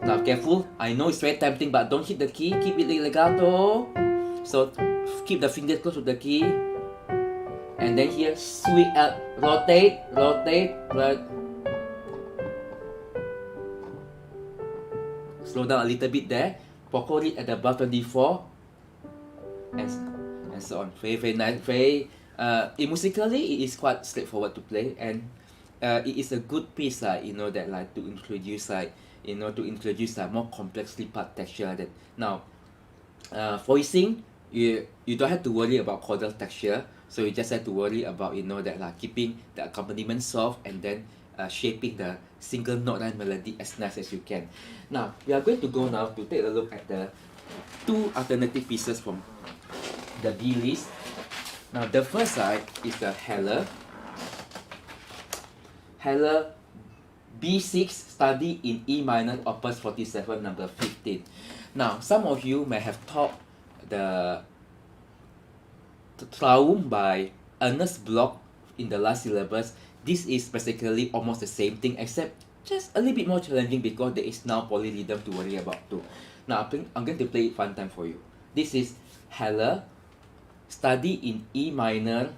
Now careful. I know it's very tempting, but don't hit the key. Keep it legato. So keep the finger close to the key, and then here sweep out, rotate, rotate, right. Slow down a little bit there. Vocal read at the bar 24. And so on. Very nice. Musically, it is quite straightforward to play, and it is a good piece, that to introduce more complexly part texture like that. Now, voicing, you don't have to worry about chordal texture, so you just have to worry about keeping the accompaniment soft, and then shaping the single note line melody as nice as you can. Now we are going to go now to take a look at the two alternative pieces from the B list. Now the first side is the Heller B6 Study in E minor, Opus 47, number 15. Now some of you may have taught the Traum by Ernest Bloch in the last syllabus. This is basically almost the same thing, except just a little bit more challenging because there is now polyrhythm to worry about too. Now I'm going to play it one time for you. This is Heller Study in E minor,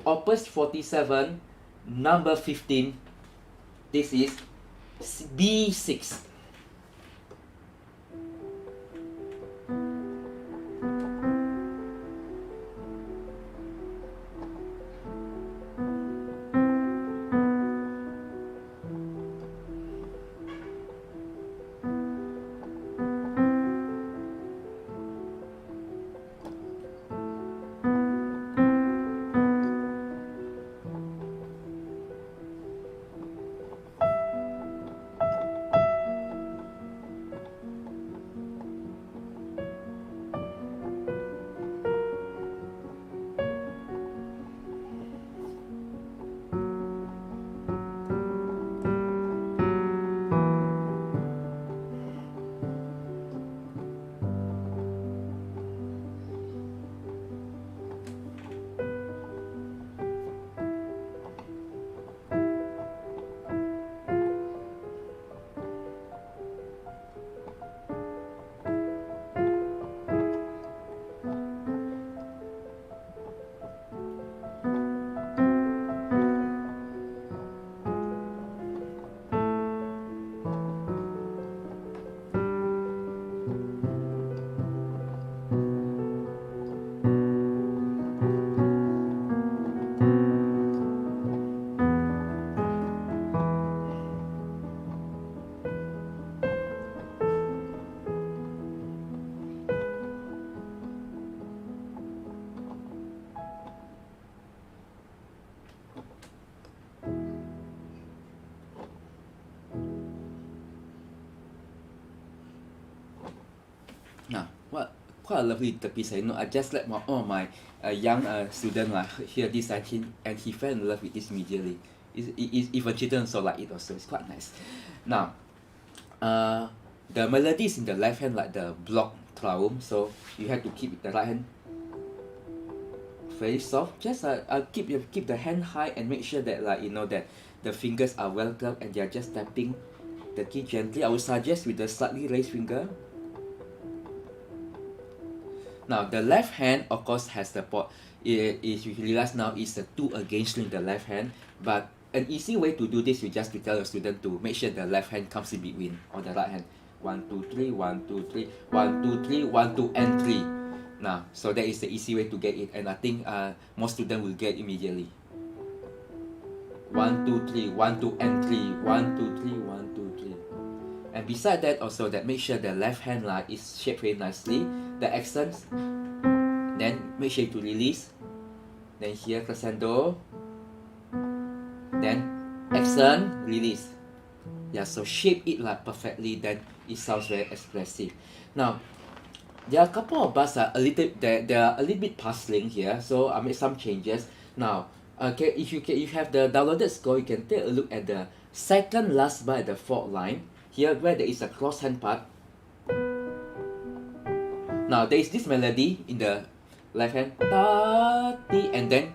Opus 47, number 15. This is B6. Now, quite a lovely little piece. I just let my young student hear this, and he fell in love with this immediately. Even children also like it also. It's quite nice. Now, the melody is in the left hand like the block Traum, so you have to keep the right hand very soft. Just keep the hand high and make sure that that the fingers are well gloved and they are just tapping the key gently. I would suggest with the slightly raised finger. Now the left hand of course has the port. If you realize now is the 2 again string in the left hand, but an easy way to do this, you just to tell your student to make sure the left hand comes in between on the right hand. 1 2 3 1 2 3 1 2 3 1 2 and 3. Now so that is the easy way to get it, and I think most students will get immediately. 1 2 3 1 2 and 3 1 2 3 1 2 3. And beside that also, that make sure the left hand is shaped very nicely. The accents, then make sure to release, then here crescendo, then accent, release. Yeah, so shape it perfectly, then it sounds very expressive. Now there are a couple of bars are they are a little bit puzzling here, so I made some changes. Now if you have the downloaded score, you can take a look at the second last bar at the 4th line here, where there is a cross hand part. Now there is this melody in the left hand, ta, ti, and then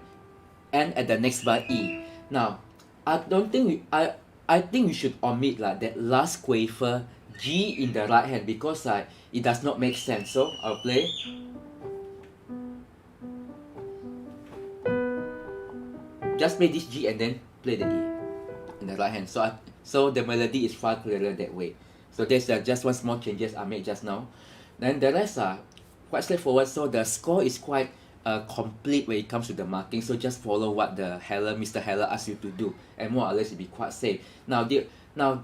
end at the next bar E. Now I think we should omit that last quaver G in the right hand, because it does not make sense. So I'll play. Just play this G and then play the E in the right hand. So the melody is far clearer that way. So there's just one small changes I made just now. Then the rest are quite straightforward. So the score is quite complete when it comes to the marking. So just follow what Mr. Heller asks you to do, and more or less it'll be quite safe. Now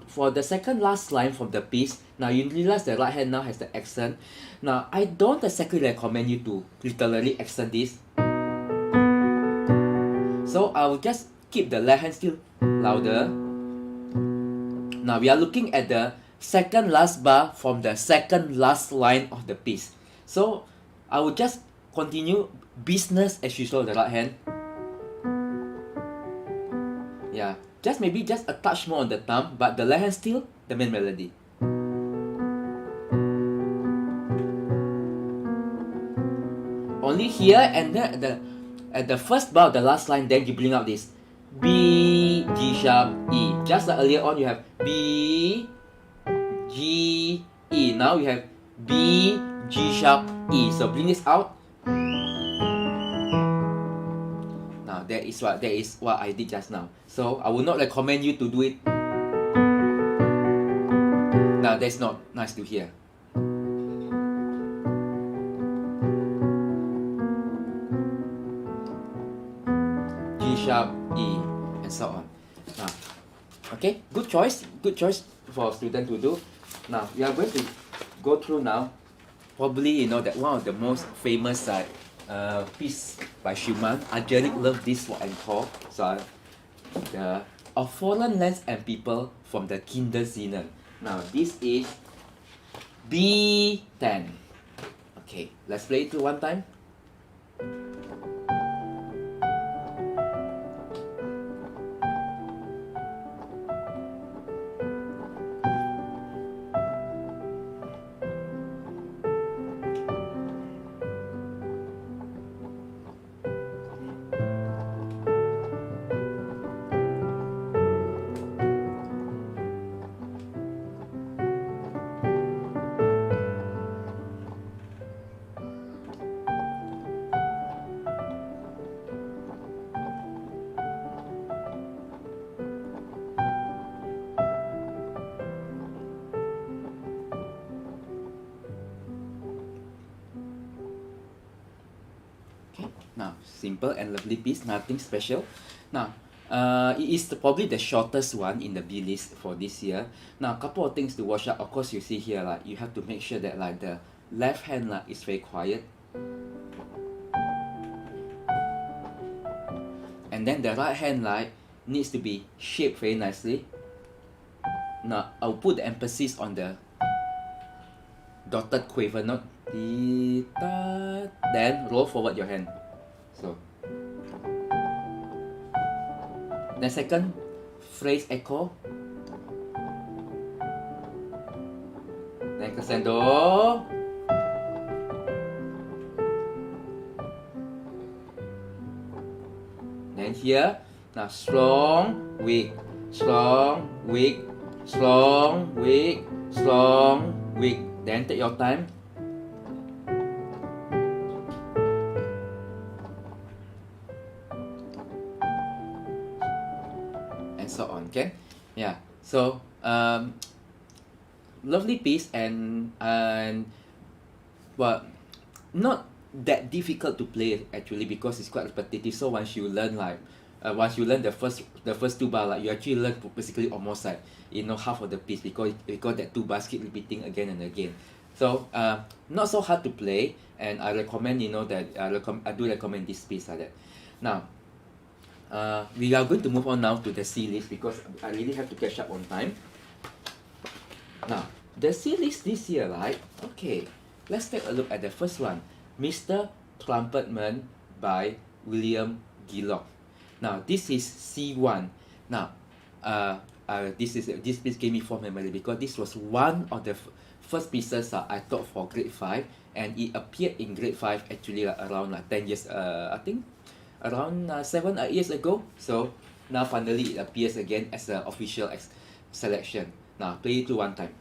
for the second last line from the piece, now you realize the right hand now has the accent. Now I don't exactly recommend you to literally accent this. So I will just keep the left hand still louder. Now we are looking at the second last bar from the second last line of the piece. So I will just continue business as usual, the right hand. Yeah, maybe just a touch more on the thumb, but the left hand still the main melody. Only here and then at the first bar of the last line, then you bring out this B, G sharp, E. Just like earlier on, you have B, G, E. Now you have B, G sharp, E. So bring this out. Now that is what I did just now. So I would not recommend you to do it. Now that's not nice to hear. G sharp, E, and so on. Now, okay, good choice for a student to do. Now we are going to go through now. Probably you know that one of the most famous piece by Schumann. Angelic loved this what I call the Of Foreign Lands and People from the Kinderszenen. Now this is B10. Okay, let's play it through one time. Now, simple and lovely piece, nothing special. Now, it is probably the shortest one in the B list for this year. Now, a couple of things to watch out. Of course, you see here, like you have to make sure that like the left hand is very quiet, and then the right hand needs to be shaped very nicely. Now, I'll put the emphasis on the dotted quaver note. Then roll forward your hand. So, the second phrase echo. Then crescendo. Then here, now strong, weak, strong, weak, strong, weak, strong, weak. Then take your time. And so on, okay? Yeah. So lovely piece and well, not that difficult to play actually, because it's quite repetitive. So once you learn the first two bars, you actually learn basically almost half of the piece, because that two bars keep repeating again and again. So not so hard to play, and I recommend I do recommend this piece like that. Now we are going to move on now to the C list, because I really have to catch up on time. Now the C list this year, right? Okay, let's take a look at the first one, Mr. Trumpetman by William Gillock. Now this is C1. Now this piece gave me for memory, because this was one of the first pieces I taught for grade 5, and it appeared in grade 5 actually around 10 years, I think around 7 years ago. So now finally it appears again as an official selection. Now play it to one time.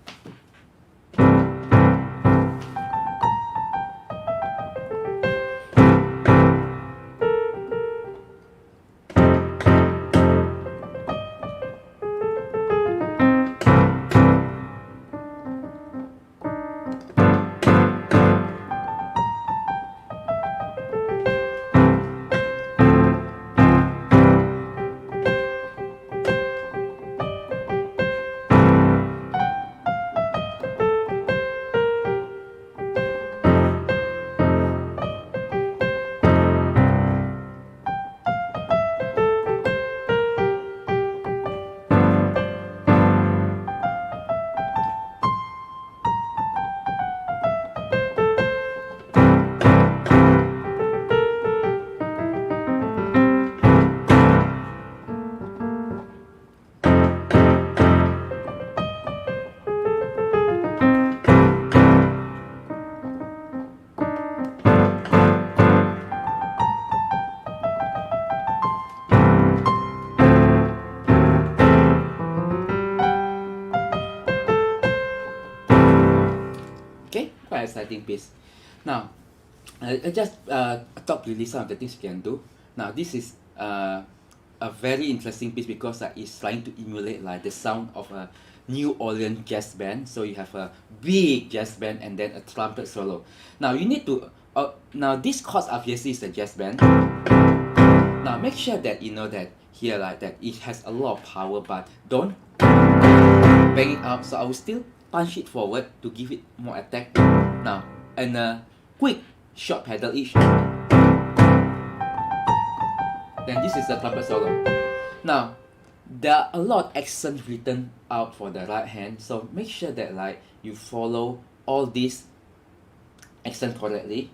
Okay, quite exciting piece. Now, I just talk really some of the things you can do. Now, this is a very interesting piece because it's trying to emulate like the sound of a New Orleans jazz band. So you have a big jazz band and then a trumpet solo. Now you need to now this chords obviously is a jazz band. Now make sure that you know that here like that it has a lot of power, but don't bang it out. So I will still punch it forward to give it more attack. Now and a quick short pedal each. Then this is the trumpet solo. Now there are a lot of accents written out for the right hand, so make sure that like you follow all these accents correctly.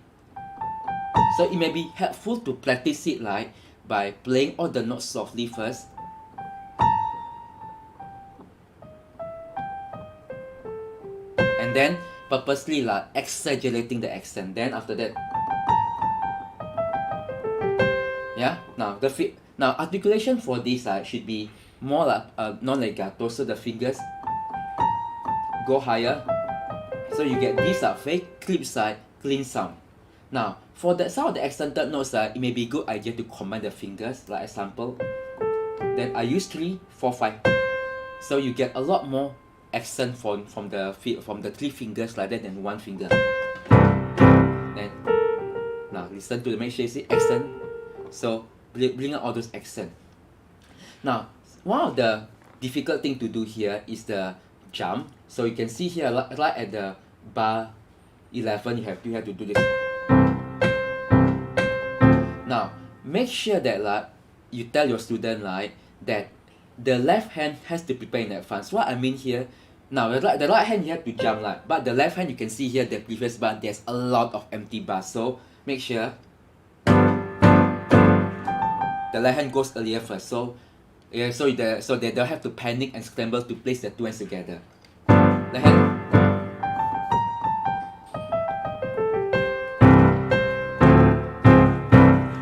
So it may be helpful to practice it like by playing all the notes softly first. And then purposely like exaggerating the accent. Then after that, yeah. Now articulation for this should be more like non-legato, so the fingers go higher. So you get this very clip side, clean sound. Now for some of the accented notes, it may be good idea to combine the fingers, like example. Then I use 3, 4, 5. So you get a lot more accent from the 3 fingers like that than 1 finger. Then now listen to the make sure you see accent. So bring out all those accents. Now one of the difficult thing to do here is the jump. So you can see here right at the bar 11 you have to do this. Now make sure that you tell your student that the left hand has to prepare in advance. What I mean here, now the right hand you have to jump but the left hand you can see here the previous bar there's a lot of empty bars. So make sure the left hand goes earlier first. So yeah, so they don't have to panic and scramble to place the 2 hands together. Left hand.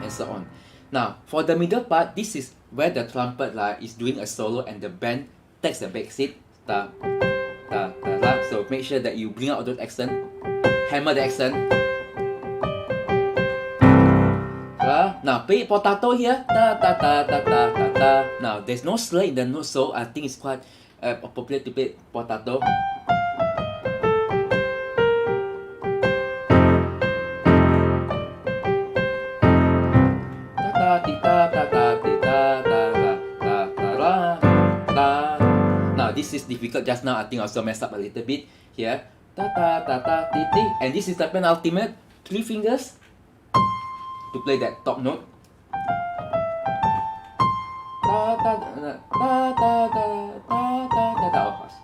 And so on. Now for the middle part, this is where the trumpet is doing a solo and the band takes the back seat. So make sure that you bring out those accents, hammer the accent. Now play potato here. Now there's no slur in the note, so I think it's quite appropriate to play potato. Now this is difficult just now. I think I also messed up a little bit here. And this is the penultimate 3 fingers to play that top note. Oh, that's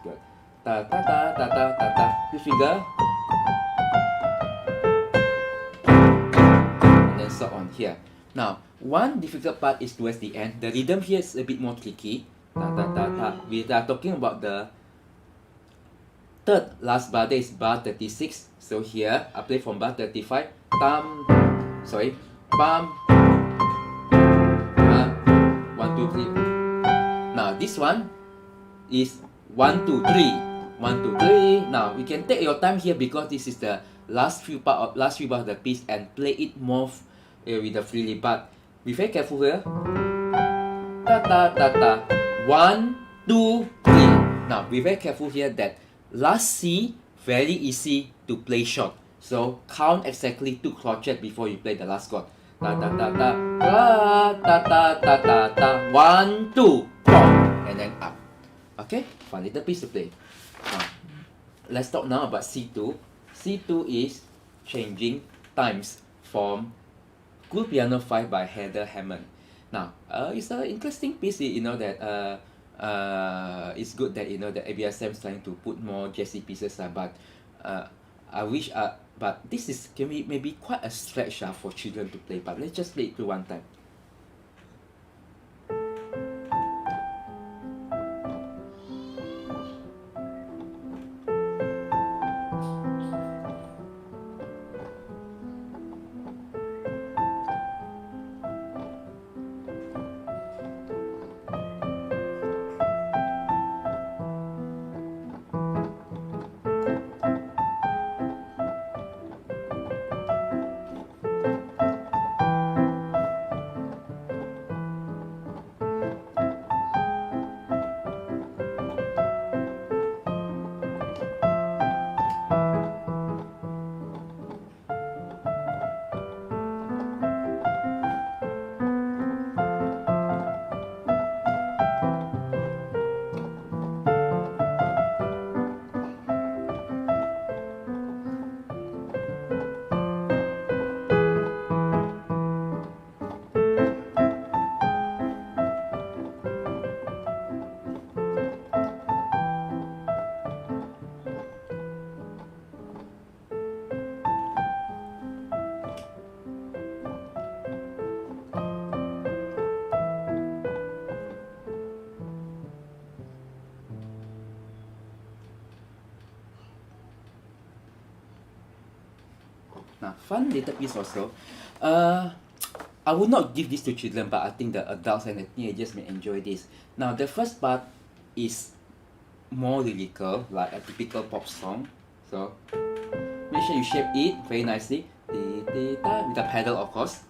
good. 2 finger. And then so on here. Now, one difficult part is towards the end. The rhythm here is a bit more tricky. We are talking about the third last bar, that is bar 36. So here, I play from bar 35. Bam, 1, 2, 3. Now this one is 1, 2, 3. 1, 2, 3. Now you can take your time here because this is the last few bars of the piece and play it more with the freely. But be very careful here. 1, 2, 3. Now be very careful here that last C very easy to play short. So count exactly 2 crotchet before you play the last chord. 1, 2, 4, and then up. Okay, fun little piece to play. Let's talk now about C2. C2 is changing times from Cool Piano 5 by Heather Hammond. Now, it's an interesting piece. You know that it's good that that ABRSM is trying to put more jazzy pieces. But I wish but this is maybe quite a stretch for children to play. But let's just play it through one time. Now, fun little piece also. I would not give this to children, but I think the adults and the teenagers may enjoy this. Now, the first part is more lyrical, like a typical pop song. So, make sure you shape it very nicely. With the pedal, of course.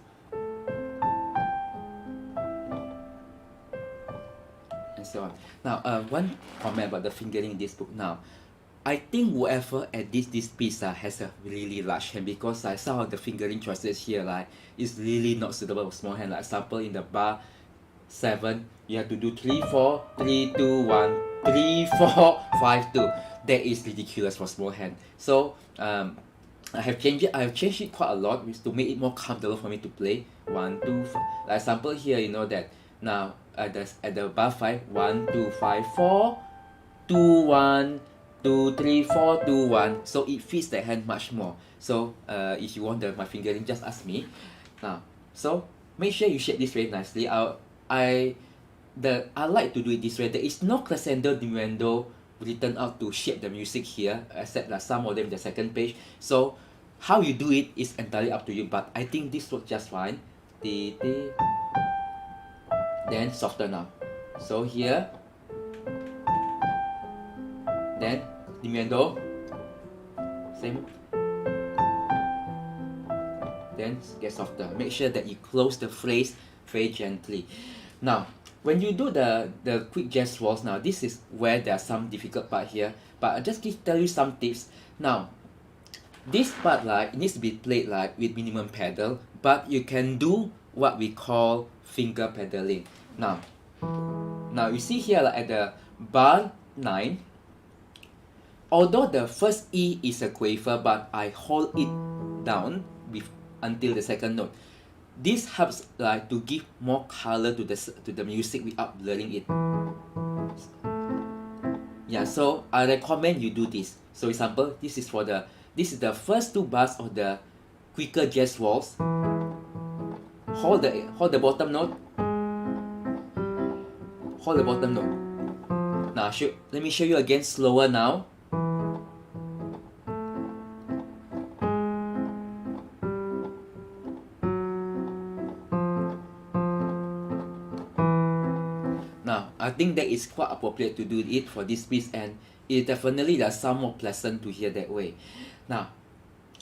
And so on. Now, one comment about the fingering in this book. Now, I think whoever edits this piece has a really large hand, because some of the fingering choices here is really not suitable for small hand. Like example, in the bar 7, you have to do 3 4 3 2 1 3 4 5 2. That is ridiculous for small hand. So I have changed it quite a lot to make it more comfortable for me to play. 1 2 4. Like example here, you know that now at the bar 5, 1 2 5 4 2 1 2 3 4 2 1. So it fits the hand much more. So if you want my fingering, just ask me. Now, so make sure you shape this very nicely. I like to do it this way. There is no crescendo diminuendo written out to shape the music here, except that some of them in the second page. So how you do it is entirely up to you, but I think this works just fine. Then softer now. So here, then diminuendo, same, then get softer. Make sure that you close the phrase very gently. Now, when you do the quick jazz waltz, now this is where there are some difficult part here, but I just tell you some tips. Now, this part it needs to be played with minimum pedal, but you can do what we call finger pedaling. Now you see here at the bar 9, although the first E is a quaver, but I hold it down until the second note. This helps to give more color to the music without blurring it. Yeah, so I recommend you do this. So example, this is the first 2 bars of the quicker jazz waltz. Hold the bottom note. Hold the bottom note. Now let me show you again slower now. Now, I think that is quite appropriate to do it for this piece, and it definitely does sound more pleasant to hear that way. Now,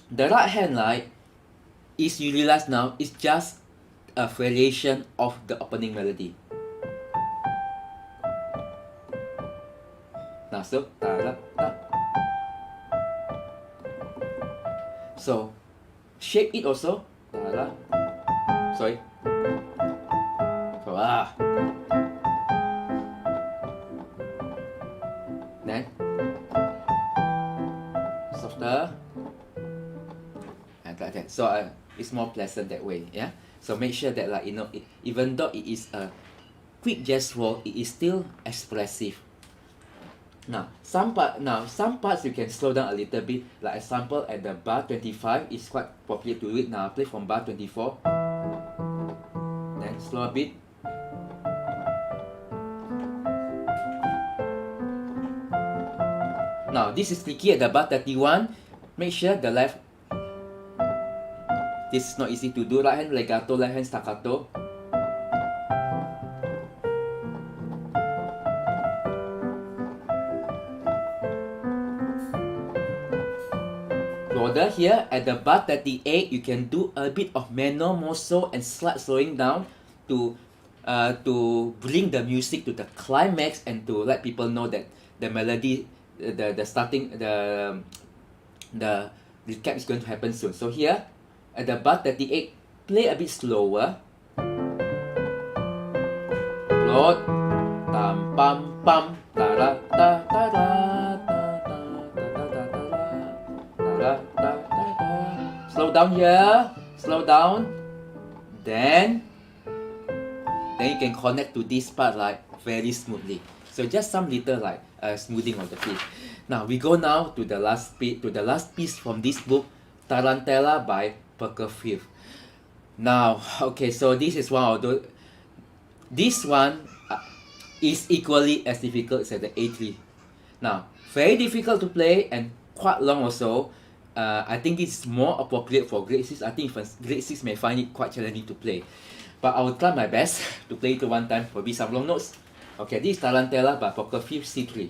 the right hand is, you realize now, is just a variation of the opening melody. Now, so so shape it also. Sorry. So then softer and like that. So it's more pleasant that way. Yeah. So make sure that even though it is a quick jazz waltz, it is still expressive. Now some parts you can slow down a little bit. Like example, at the bar 25, it's quite popular to do it. Now I play from bar 24. Then slow a bit. Now this is tricky at the bar 31. Make sure the left. This is not easy to do. Right hand legato, left hand staccato. Broader here at the bar 38, you can do a bit of mano mosso and slight slowing down to bring the music to the climax and to let people know that the melody, the starting, the recap is going to happen soon. So here at the bar 38, play a bit slower. Float, tam pam pam, ta ra ta ta ra ta ta ta ta ta ta. Slow down here. Slow down. Then you can connect to this part very smoothly. So just some little smoothing of the pitch. Now we go now to the last piece from this book, Tarantella by Perker. Now, okay, so this is one of those. This one is equally as difficult as the A3. Now, very difficult to play and quite long also. I think it's more appropriate for grade 6. I think grade 6 may find it quite challenging to play. But I will try my best to play it one time, maybe some long notes. Okay, this is Tarantella by Prokofiev C3.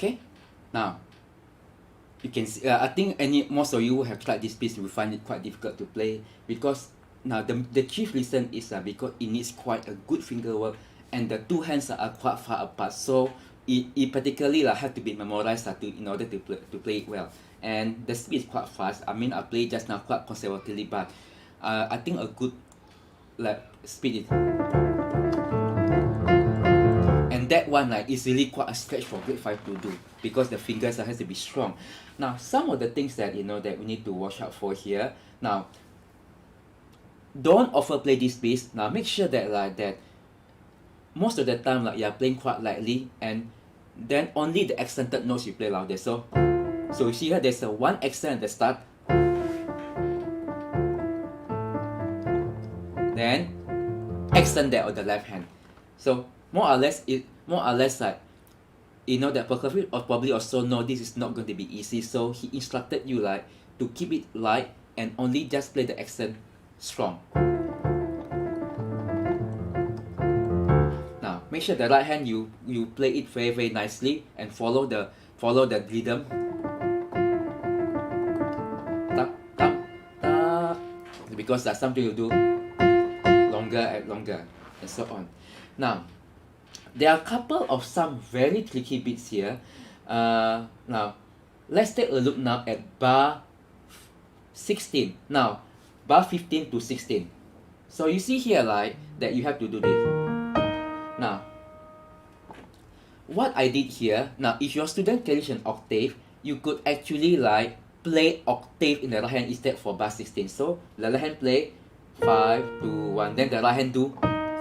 Okay, now you can see. I think most of you who have tried this piece will find it quite difficult to play because now the chief reason is because it needs quite a good finger work and the two hands are quite far apart. So it particularly have to be memorized in order to play it well. And the speed is quite fast. I mean, I played just now quite conservatively, but I think a good speed is. And that one is really quite a stretch for grade 5 to do because the fingers has to be strong. Now, some of the things that that we need to watch out for here. Now, don't overplay this piece. Now, make sure that that most of the time you are playing quite lightly, and then only the accented notes you play louder. So you see here, there's a one accent at the start, then accent there on the left hand. So more or less that Prokofiev probably also know this is not going to be easy, so he instructed you to keep it light and only just play the accent strong. Now make sure the right hand you play it very, very nicely and follow the rhythm. Tap tap tap, because that's something you do longer and longer and so on. Now there are a couple of some very tricky beats here. Now let's take a look now at bar 16. Now bar 15 to 16. So you see here that you have to do this. Now what I did here, now if your student carries an octave, you could actually play octave in the right hand instead for bar 16. So the left hand play 5 2 1, then the right hand do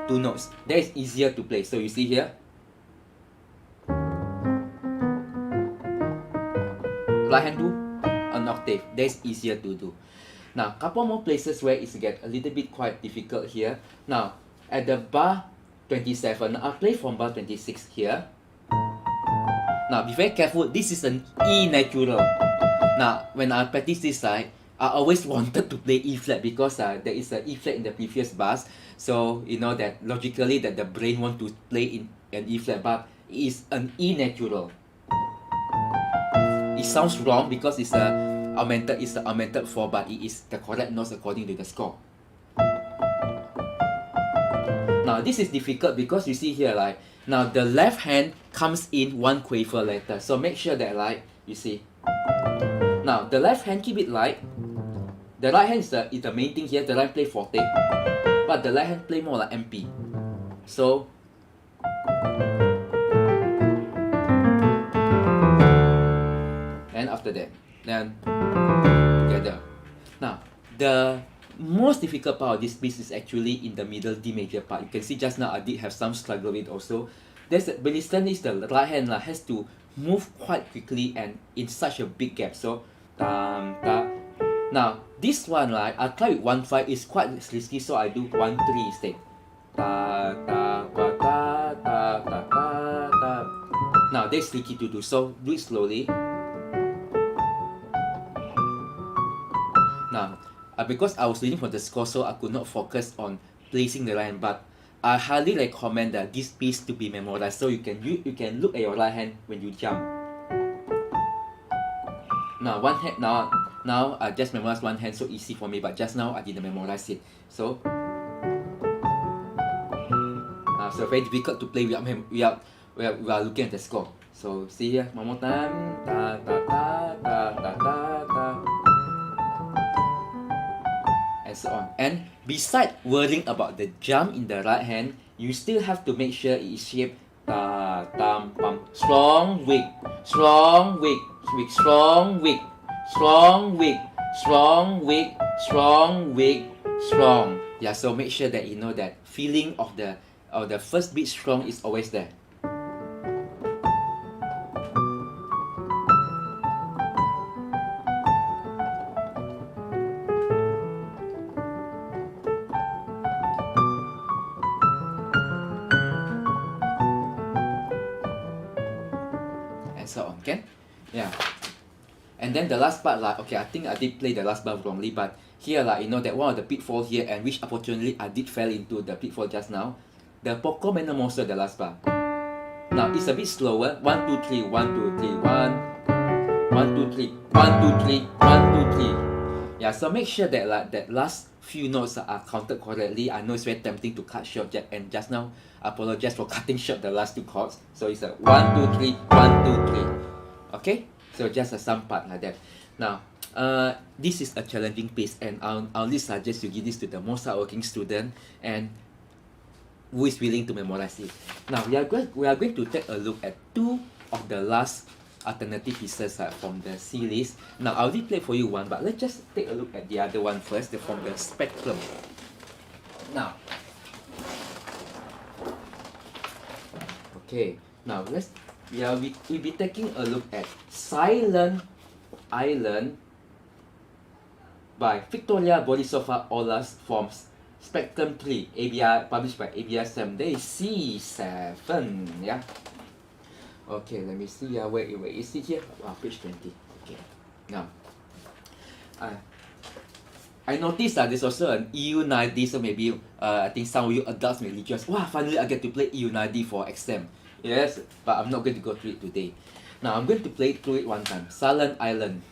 2 notes. That is easier to play. So you see here, right hand do an octave. That's easier to do. Now couple more places where it's get a little bit quite difficult here. Now at the bar 27, I'll play from bar 26 here. Now be very careful, this is an E natural. Now when I practice this I always wanted to play E flat because there is an E flat in the previous bars. So you know that logically that the brain want to play in an E flat, but it is an E natural. It sounds wrong because it's an augmented 4, but it is the correct notes according to the score. Now this is difficult because you see here now the left hand comes in one quaver letter. So make sure that you see. Now the left hand keep it light. The right hand is the main thing here. The right play forte, but the left hand play more like MP. So and after that, then together. Now the most difficult part of this piece is actually in the middle D major part. You can see just now I did have some struggle with it also. When it stands, the right hand has to move quite quickly and in such a big gap. So tam, ta. Now, this one, right, I'll try with 1-5. It's quite risky, so I do 1-3 instead. Ta, ta, pa, ta, ta, ta, ta, ta. Now, that's tricky to do, so do it slowly. Now, because I was reading from the score, so I could not focus on placing the right hand, but I highly recommend that this piece to be memorized, so you can look at your right hand when you jump. Now one hand, now I just memorized one hand, so easy for me, but just now I didn't memorize it, so so very difficult to play without looking at the score. So see here, one more time, ta ta ta ta ta ta ta, and so on. And besides worrying about the jump in the right hand, you still have to make sure it is shaped ta tam pam, strong weak, strong weak, weak, strong weak, strong weak, strong weak, strong weak, strong. Yeah, so make sure that you know that feeling of the first beat strong is always there. And so on, okay? Yeah. And then the last part, like, okay, I think I did play the last bar wrongly, but here, like, you know that one of the pitfall here, and which unfortunately I did fell into the pitfall just now. The poco meno mosso, the last bar. Now it's a bit slower. 1 2 3 1 2 3 1 1 2 3 1 2 3 1 2 3. Yeah, so make sure that like that last few notes are counted correctly. I know it's very tempting to cut short, and just now I apologize for cutting short the last two chords. So it's a 1 2 3 1 2 3. Okay, so just some part like that. Now, this is a challenging piece, and I'll only suggest you give this to the most hardworking student and who is willing to memorize it. Now we are going to take a look at two of the last alternative pieces from the C list. Now I already played for you one, but let's just take a look at the other one first, from the spectrum. Now, okay. Now we'll be taking a look at Silent Island by Victoria Borisova Olas from Spectrum 3, published by ABRSM. There is C7, yeah. Okay, let me see. Where is it here? Page 20. Okay. Now, I noticed that there's also an EU90, so maybe I think some of you adults may rejoice. Wow, finally I get to play EU90 for exam. Yes, but I'm not going to go through it today. Now I'm going to play through it one time. Silent Island.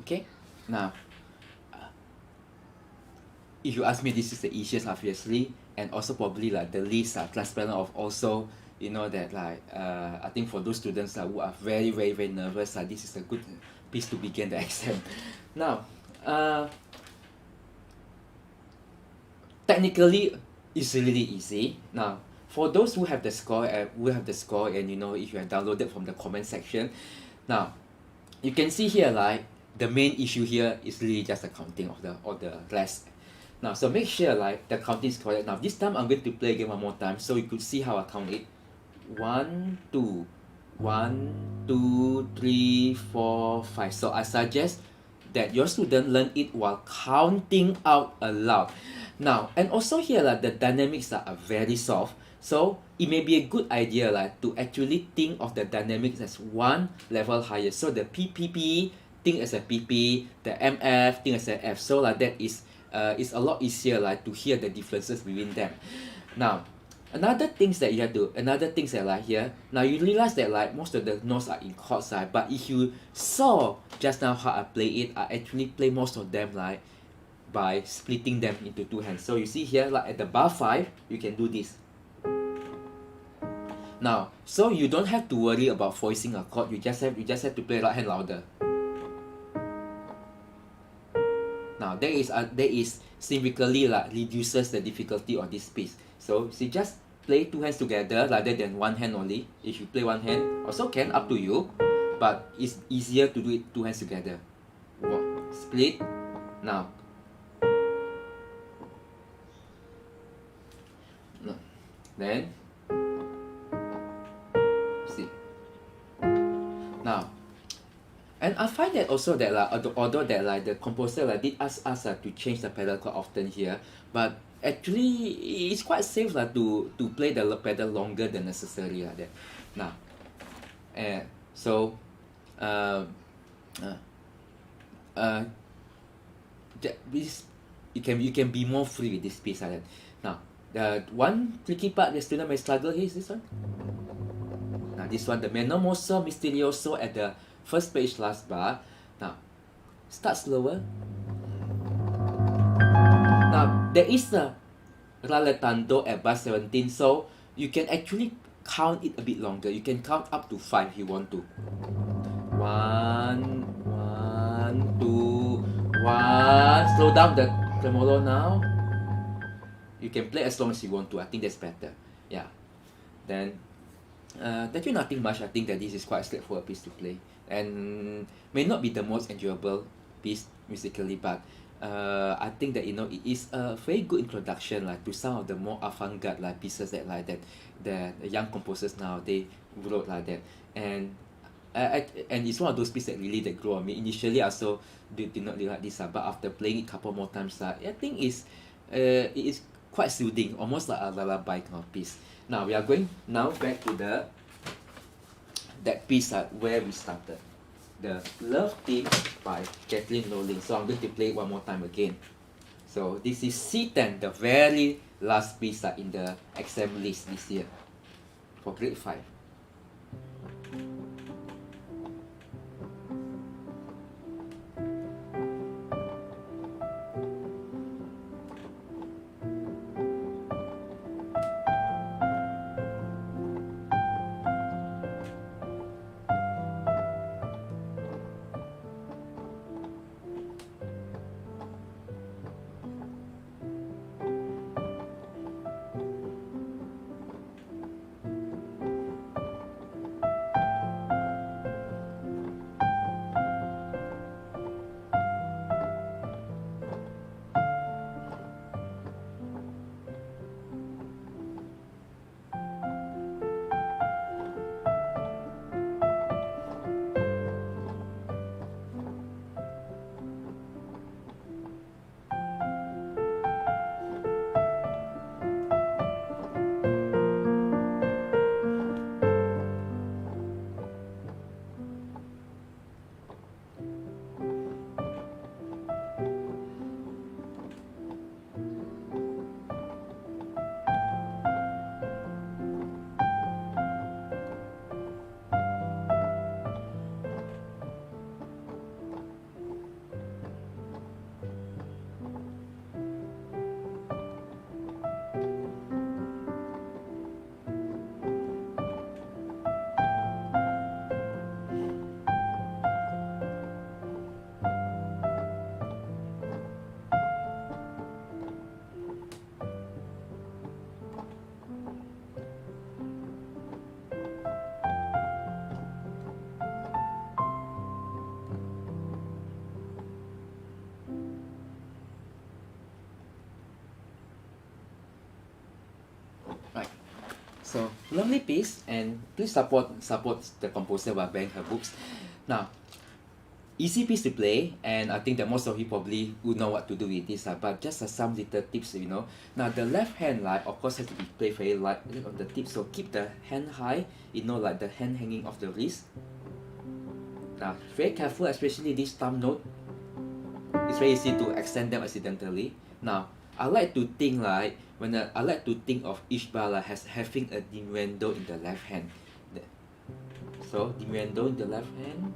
Okay, now if you ask me, this is the easiest, obviously, and also probably like the least transparent of also, you know, that like I think for those students who are very very very nervous, this is a good piece to begin the exam. Now, technically it's really easy. Now, for those who have the score, and you know, if you have downloaded from the comment section, now you can see here like the main issue here is really just the counting of the rest. Now, so make sure like the counting is correct. Now this time I'm going to play again one more time so you could see how I count it. 1 2 1 2 3 4 5. So I suggest that your student learn it while counting out aloud. Now, and also here the dynamics are very soft, so it may be a good idea to actually think of the dynamics as one level higher. So the PPP think as a PP, the MF think as a F. So that is it's a lot easier to hear the differences between them. Now, another things that here, now you realize that most of the notes are in chords, but if you saw just now how I play it, I actually play most of them by splitting them into two hands. So you see here at the bar 5, you can do this. Now, so you don't have to worry about voicing a chord, you just have to play right hand louder. Now that is significantly reduces the difficulty of this piece. So see, just play two hands together rather than one hand only. If you play one hand, also can, up to you, but it's easier to do it two hands together. One, split. Now, no. Then see. Now, and I find that also that although that the composer did ask us to change the pedal quite often here, but actually it's quite safe to play the pedal longer than necessary that. Now, so this you can be more free with this piece that. Now, the one tricky part the student may struggle here is this one. Now this one, the Meno Mosso Misterioso at the first page last bar. Now, start slower. Now, there is a rallentando at bar 17, so you can actually count it a bit longer. You can count up to 5 if you want to. 1, 1, 2, 1. Slow down the tremolo now. You can play as long as you want to. I think that's better. Yeah. Then, thank you, nothing much. I think that this is quite a straightforward piece to play, and may not be the most enjoyable piece musically, but I think that it is a very good introduction to some of the more avant-garde pieces that the young composers now they wrote that, and it's one of those pieces that really grow on me. Initially, I also did not really like this, but after playing it a couple more times, I think it is quite soothing, almost like a lullaby kind of piece. Now we are going back to that piece where we started, the Love Theme by Kathleen Rowling. So I'm going to play it one more time again. So this is C10, the very last piece in the exam list this year for grade 5. So lovely piece, and please support the composer by buying her books. Now, easy piece to play, and I think that most of you probably would know what to do with this, but just some little tips, you know. Now the left hand, like, of course, has to be played very lightly on the tip, so keep the hand high, you know, like the hand hanging off the wrist. Now, very careful, especially this thumb note. It's very easy to extend them accidentally. Now, I like to think like I like to think of each bar like as having a diminuendo in the left hand. So diminuendo in the left hand.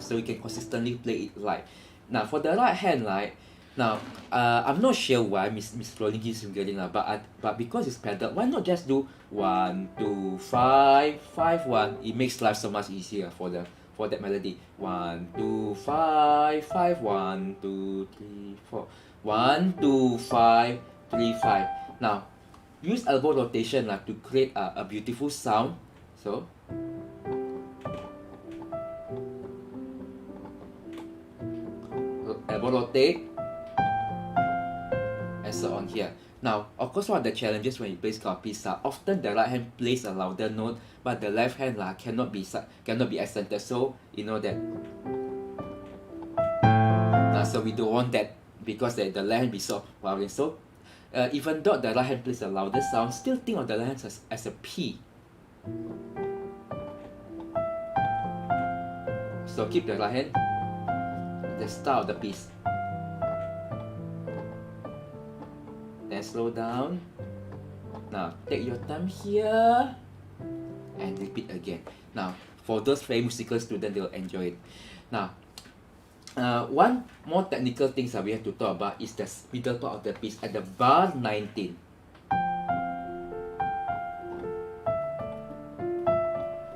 So you can consistently play it light. Now for the right hand, like now, I'm not sure why Miss Rolling gives him getting but because it's pedal, why not just do 1 2 5 5 1? It makes life so much easier for that melody. 1 2 5 5 1 2 3 4 1 2 5 3 5. Now use elbow rotation to create a beautiful sound. So elbow rotate, and so on here. Now, of course, one of the challenges when you play this kind of piece, often the right hand plays a louder note, but the left hand cannot be accented. So you know that. So we don't want that because the left hand be so loud. So even though the right hand plays a louder sound, still think of the left hand as a P. So keep the right hand the start of the piece. Then slow down. Now take your time here and repeat again. Now for those very musical students, they will enjoy it. Now one more technical things that we have to talk about is the middle part of the piece at the bar 19.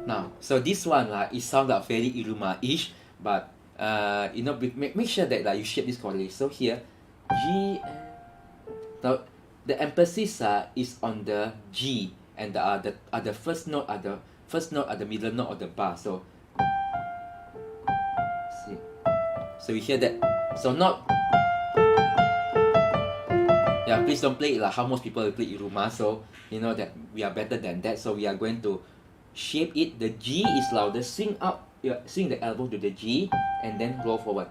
Now, so this one it sounds like very Iruma-ish, but you know, make sure that you shape this correctly. So here, G. Now the emphasis is on the G, and the first note at the middle note of the bar. So see, so you hear that. So not. Yeah, please don't play it like how most people play Iruma. So you know that we are better than that. So we are going to shape it. The G is louder. Swing up. Swing the elbow to the G and then roll forward.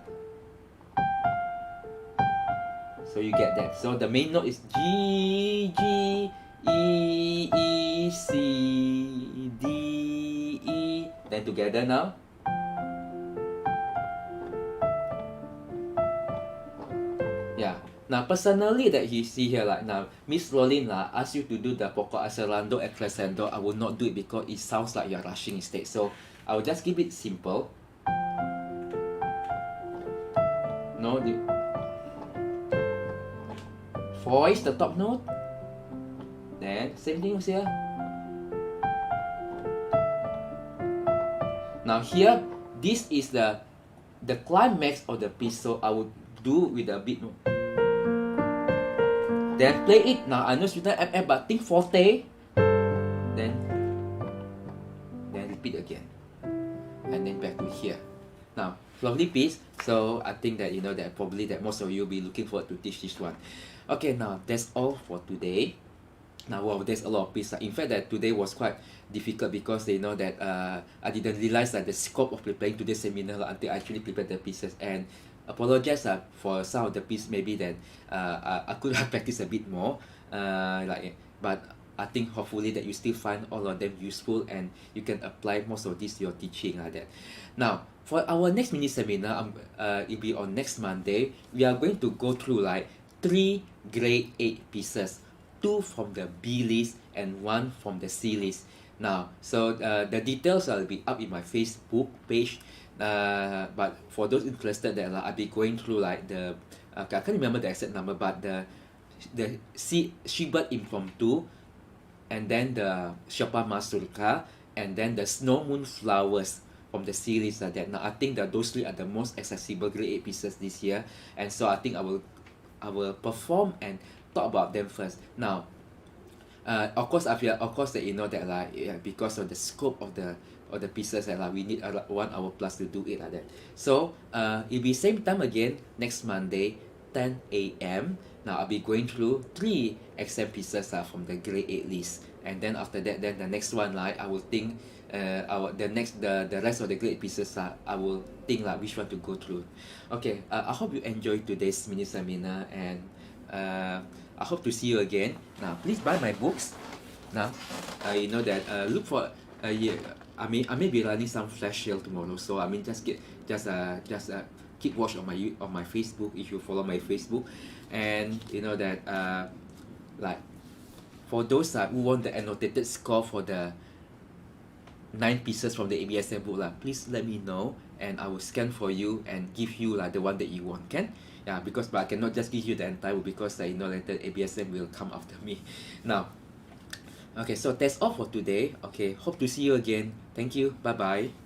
So you get that. So the main note is G, G, E, E, C, D, E. Then together now. Yeah. Now personally that you see here, like now Miss Rolin asks you to do the poco accelerando and crescendo. I will not do it because it sounds like you're rushing instead. So I will just keep it simple. No, voice the top note. Then same thing here. Now here, this is the climax of the piece. So I would do with a beat note. Then play it. Now I know it's written FF, but think forte. Then repeat again. And then back to here. Now, lovely piece. So I think that you know that probably that most of you will be looking forward to teach this one. Okay, now that's all for today. Now, wow, there's a lot of pieces. In fact, that today was quite difficult because you know that I didn't realize that the scope of preparing today's seminar until I actually prepared the pieces. And apologize for some of the pieces. Maybe that I could have practiced a bit more. But I think hopefully that you still find all of them useful and you can apply most of this to your teaching like that. Now, for our next mini seminar, it'll be on next Monday. We are going to go through 3 grade 8 pieces, 2 from the B list and 1 from the C list. Now, so the details will be up in my Facebook page. But for those interested, that I'll be going through I can't remember the exact number, but the Shibet Impromptu, and then the Chopin Mazurka, and then the Snow Moon Flowers from the series like that. Now I think that those 3 are the most accessible grade 8 pieces this year, and so I think I will perform and talk about them first. Now, of course that you know that because of the scope of the pieces that we need 1 hour plus to do it like that. So it'll be same time again next Monday, 10 a.m. Now I'll be going through 3 exam pieces from the grade 8 list, and then after that, then the next one like I will think the rest of the grade pieces I will think like which one to go through. Okay, I hope you enjoyed today's mini seminar, and I hope to see you again. Now please buy my books. Now you know that look for yeah, I may be running some flash sale tomorrow, so I mean just keep watch on my Facebook if you follow my Facebook, and you know that like for those who want the annotated score for the 9 pieces from the ABSM book please let me know, and I will scan for you and give you the one that you want, can? Yeah, because but I cannot just give you the entire book, because you know later ABSM will come after me. Now, okay, so that's all for today. Okay, hope to see you again. Thank you. Bye bye.